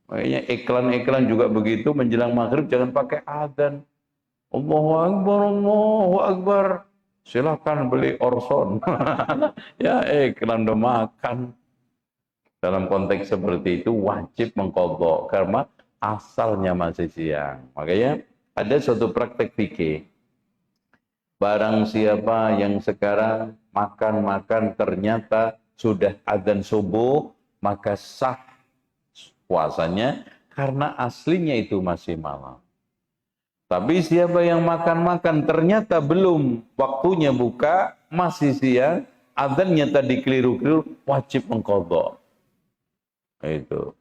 Makanya iklan-iklan juga begitu, menjelang maghrib jangan pakai azan. Allahu Akbar, Allahu Akbar. Silakan beli Orson. Ya, iklan udah makan. Dalam konteks seperti itu wajib mengqadha karena asalnya masih siang. Makanya ada suatu praktek fikih. Barang siapa yang sekarang makan-makan ternyata sudah adzan subuh, maka sah puasanya karena aslinya itu masih malam. Tapi siapa yang makan-makan ternyata belum waktunya buka, masih siang, adzannya tadi keliru-keliru, wajib mengqadha. Itu.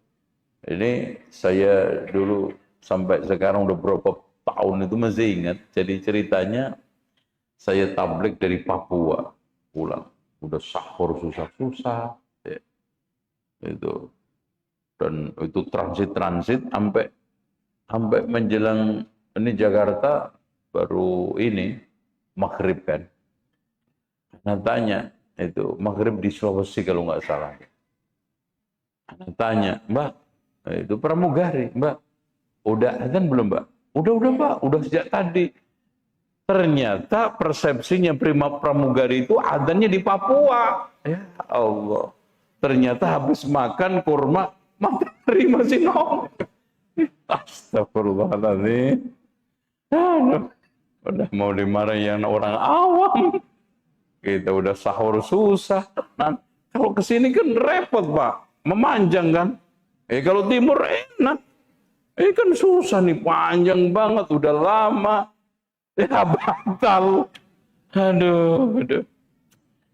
Ini saya dulu sampai sekarang udah berapa tahun itu masih ingat. Jadi ceritanya saya tabligh dari Papua pulang, udah sahur susah-susah, ya. Itu. Dan itu transit sampai menjelang ini Jakarta baru ini maghrib kan. Nah tanya itu maghrib di Sulawesi kalau nggak salah. Nah, tanya Mbak, itu pramugari Mbak, udah azan belum Mbak? Udah Mbak, udah sejak tadi. Ternyata persepsinya prima pramugari itu adzannya di Papua. Ya Allah. Ternyata habis makan kurma matahari masih nongol. Astagfirullahaladzim. Aduh, udah mau dimarahin orang awam. Kita udah sahur susah. Nah, kalau kesini kan repot Pak. Memanjang kan. Kalau timur enak. Kan susah nih, panjang banget. Udah lama. Ya batal. Aduh.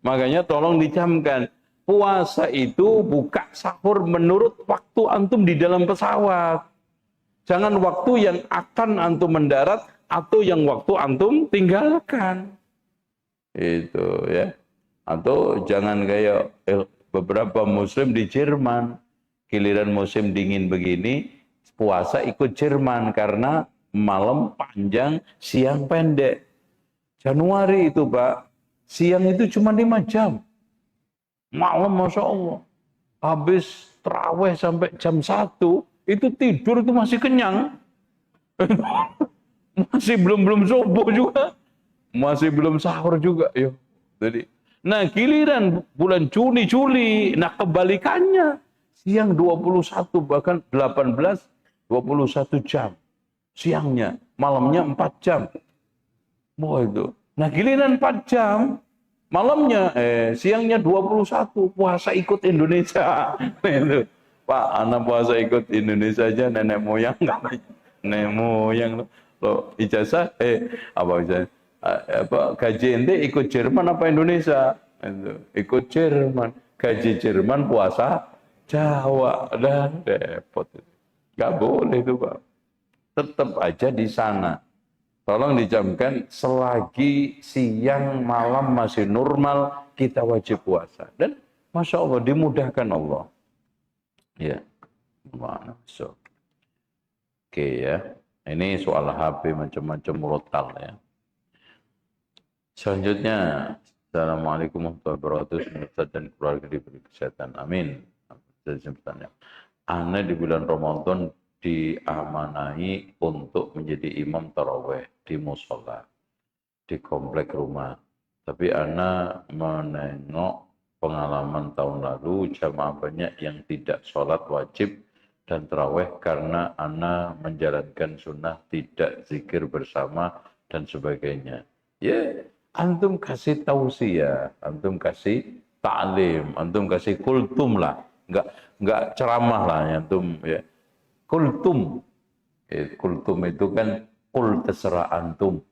Makanya tolong dicamkan. Puasa itu buka sahur menurut waktu antum di dalam pesawat. Jangan waktu yang akan antum mendarat atau yang waktu antum tinggalkan. Itu ya. Atau jangan kayak beberapa muslim di Jerman. Giliran musim dingin begini, puasa ikut Jerman karena malam panjang, siang pendek. Januari itu Pak, siang itu cuma 5 jam. Malam Masya Allah. Habis terawih sampai jam 1, itu tidur itu masih kenyang. Masih belum subuh juga. Masih belum sahur juga. Yo. Jadi, nah giliran bulan Juni, Juli, nah kebalikannya. Siang 21 bahkan 18, 21 jam. Siangnya, malamnya 4 jam. Wah itu. Nah giliran 4 jam, malamnya, siangnya 21, puasa ikut Indonesia. Itu. Pak, anak puasa ikut Indonesia aja, nenek moyang nggak? Nenek moyang lo ijazah, apa ijazah? Gaji ente ikut Jerman apa Indonesia? Itu. Ikut Jerman. Gaji Jerman puasa Jawa. Dah repot. Nggak boleh itu Pak. Tetap aja di sana. Tolong dicamkan, selagi siang malam masih normal, kita wajib puasa. Dan Masya Allah, dimudahkan Allah. Ya. Masuk. Oke ya. Ini soal HP macam-macam murotal ya. Selanjutnya, Assalamualaikum warahmatullahi wabarakatuh. Ustaz dan keluarga diberi kesehatan. Amin. Ana di bulan Ramadan diamanahi untuk menjadi imam taraweh di musola di komplek rumah. Tapi ana menengok pengalaman tahun lalu jamaah banyak yang tidak sholat wajib dan tarawih karena ana menjalankan sunnah tidak zikir bersama dan sebagainya. Ya, antum kasih tausiah, antum kasih ta'lim, antum kasih kultum lah. Enggak ceramah lah ya, antum ya. Kultum. Kultum itu kan kul terserah antum.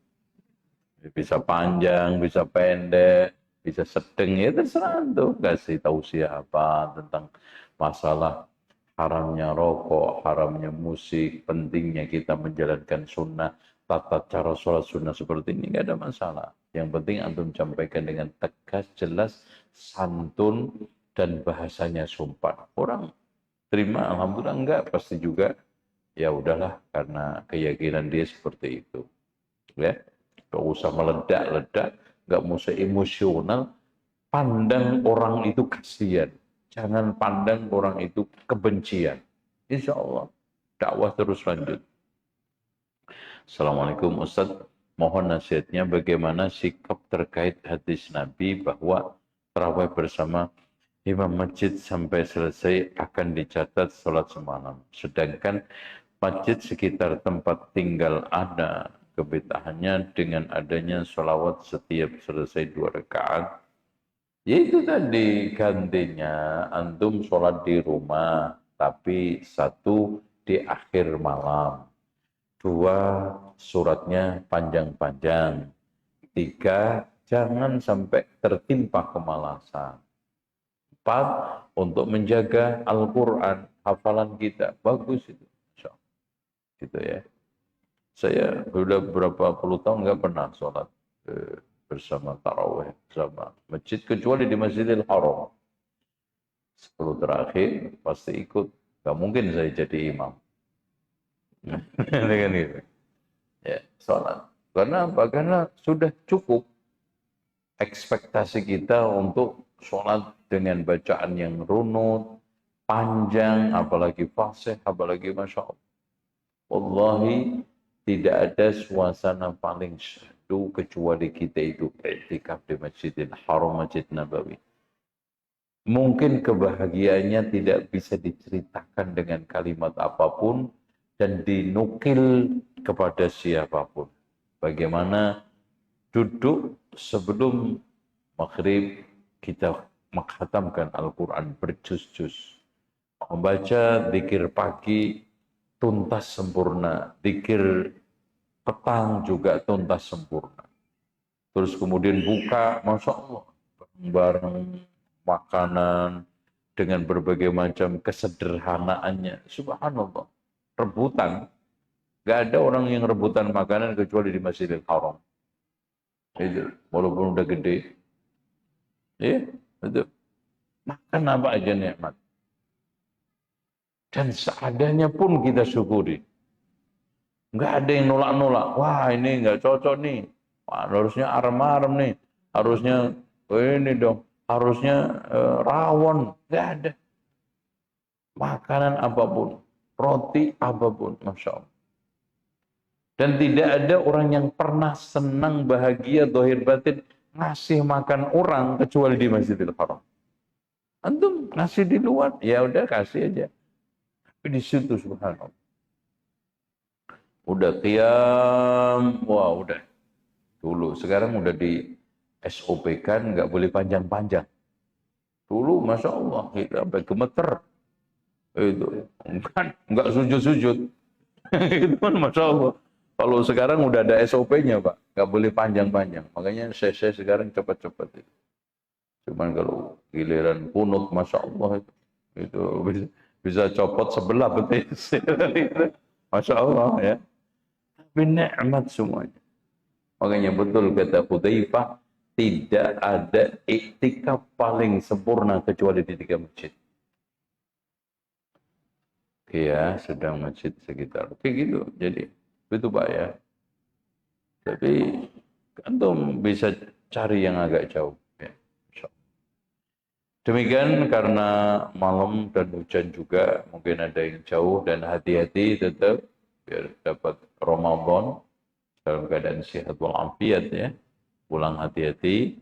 Bisa panjang, bisa pendek, bisa sedang, ya terserah antum. Kasih tausiah apa tentang masalah haramnya rokok, haramnya musik, pentingnya kita menjalankan sunnah, tata cara sholat sunnah seperti ini, nggak ada masalah. Yang penting antum sampaikan dengan tegas, jelas, santun, dan bahasanya sopan. Orang terima, alhamdulillah enggak, pasti juga, ya udahlah, karena keyakinan dia seperti itu. Ya, nggak usah meledak-ledak, nggak usah emosional, pandang orang itu kasihan. Jangan pandang orang itu kebencian. Insya Allah, dakwah terus lanjut. Assalamualaikum Ustaz. Mohon nasihatnya bagaimana sikap terkait hadis Nabi bahwa tarawih bersama imam masjid sampai selesai akan dicatat sholat semalam. Sedangkan masjid sekitar tempat tinggal ada kebid'ahannya dengan adanya sholawat setiap selesai 2 rakaat. Ya itu tadi gantinya antum sholat di rumah, tapi 1 di akhir malam, 2 suratnya panjang-panjang, 3 jangan sampai tertimpa kemalasan, 4 untuk menjaga Al-Quran, hafalan kita, bagus itu. Gitu ya. Saya sudah berapa puluh tahun nggak pernah sholat bersama taraweh bersama masjid kecuali di Masjidil Haram. 10 terakhir pasti ikut. Gak mungkin saya jadi imam. Dengan itu. Ya, sholat. Karena apa? Karena sudah cukup ekspektasi kita untuk sholat dengan bacaan yang runut, panjang, apalagi fasih, apalagi Masya Allah. Wallahi, tidak ada suasana paling syahdu kecuali kita itu i'tikaf di Masjidil Haram, Masjid Nabawi. Mungkin kebahagiaannya tidak bisa diceritakan dengan kalimat apapun dan dinukil kepada siapapun. Bagaimana duduk sebelum maghrib kita menghatamkan Al-Quran berjuz-juz. Membaca zikir pagi tuntas sempurna, zikir petang juga tuntas sempurna. Terus kemudian buka, Masya Allah, bareng makanan dengan berbagai macam kesederhanaannya. Subhanallah, rebutan. Gak ada orang yang rebutan makanan kecuali di Masjidil Haram. Itu, walaupun udah gede. Ya, itu. Makan apa aja nikmat. Dan seadanya pun kita syukuri. Nggak ada yang nolak-nolak. Wah ini nggak cocok nih. Wah, harusnya arem-arem nih. Harusnya ini dong. Harusnya rawon. Nggak ada. Makanan apapun. Roti apapun. Masya Allah. Dan tidak ada orang yang pernah senang, bahagia, dohir batin. Ngasih makan orang kecuali di Masjidil Haram. Antum ngasih di luar. Ya udah kasih aja. Tapi di situ subhanallah. Udah qiyam, wah udah. Dulu, sekarang udah di SOP kan, nggak boleh panjang-panjang. Dulu, Masya Allah, kita sampai gemeter. Itu, kan, nggak sujud-sujud. Itu kan, Masya Allah. Kalau sekarang udah ada SOP-nya, Pak. Nggak boleh panjang-panjang. Makanya saya sekarang cepat-cepat. Cuman kalau giliran kunut, Masya Allah, itu bisa copot sebelah betis. Masya Allah, ya. Tapi nikmat semuanya. Makanya betul kata Hudzaifah, tidak ada iktikaf paling sempurna kecuali di 3 masjid. Oke ya, sedang masjid sekitar. Oke gitu. Jadi itu Pak ya. Tapi antum bisa cari yang agak jauh. Ya. Demikian karena malam dan hujan juga mungkin ada yang jauh dan hati-hati tetap biar dapat Ramadan dalam keadaan sehat walafiat ya. Pulang hati-hati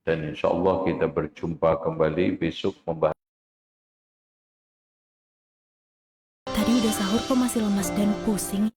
dan insya Allah kita berjumpa kembali besok membahas udah sahur kok masih lemas dan pusing?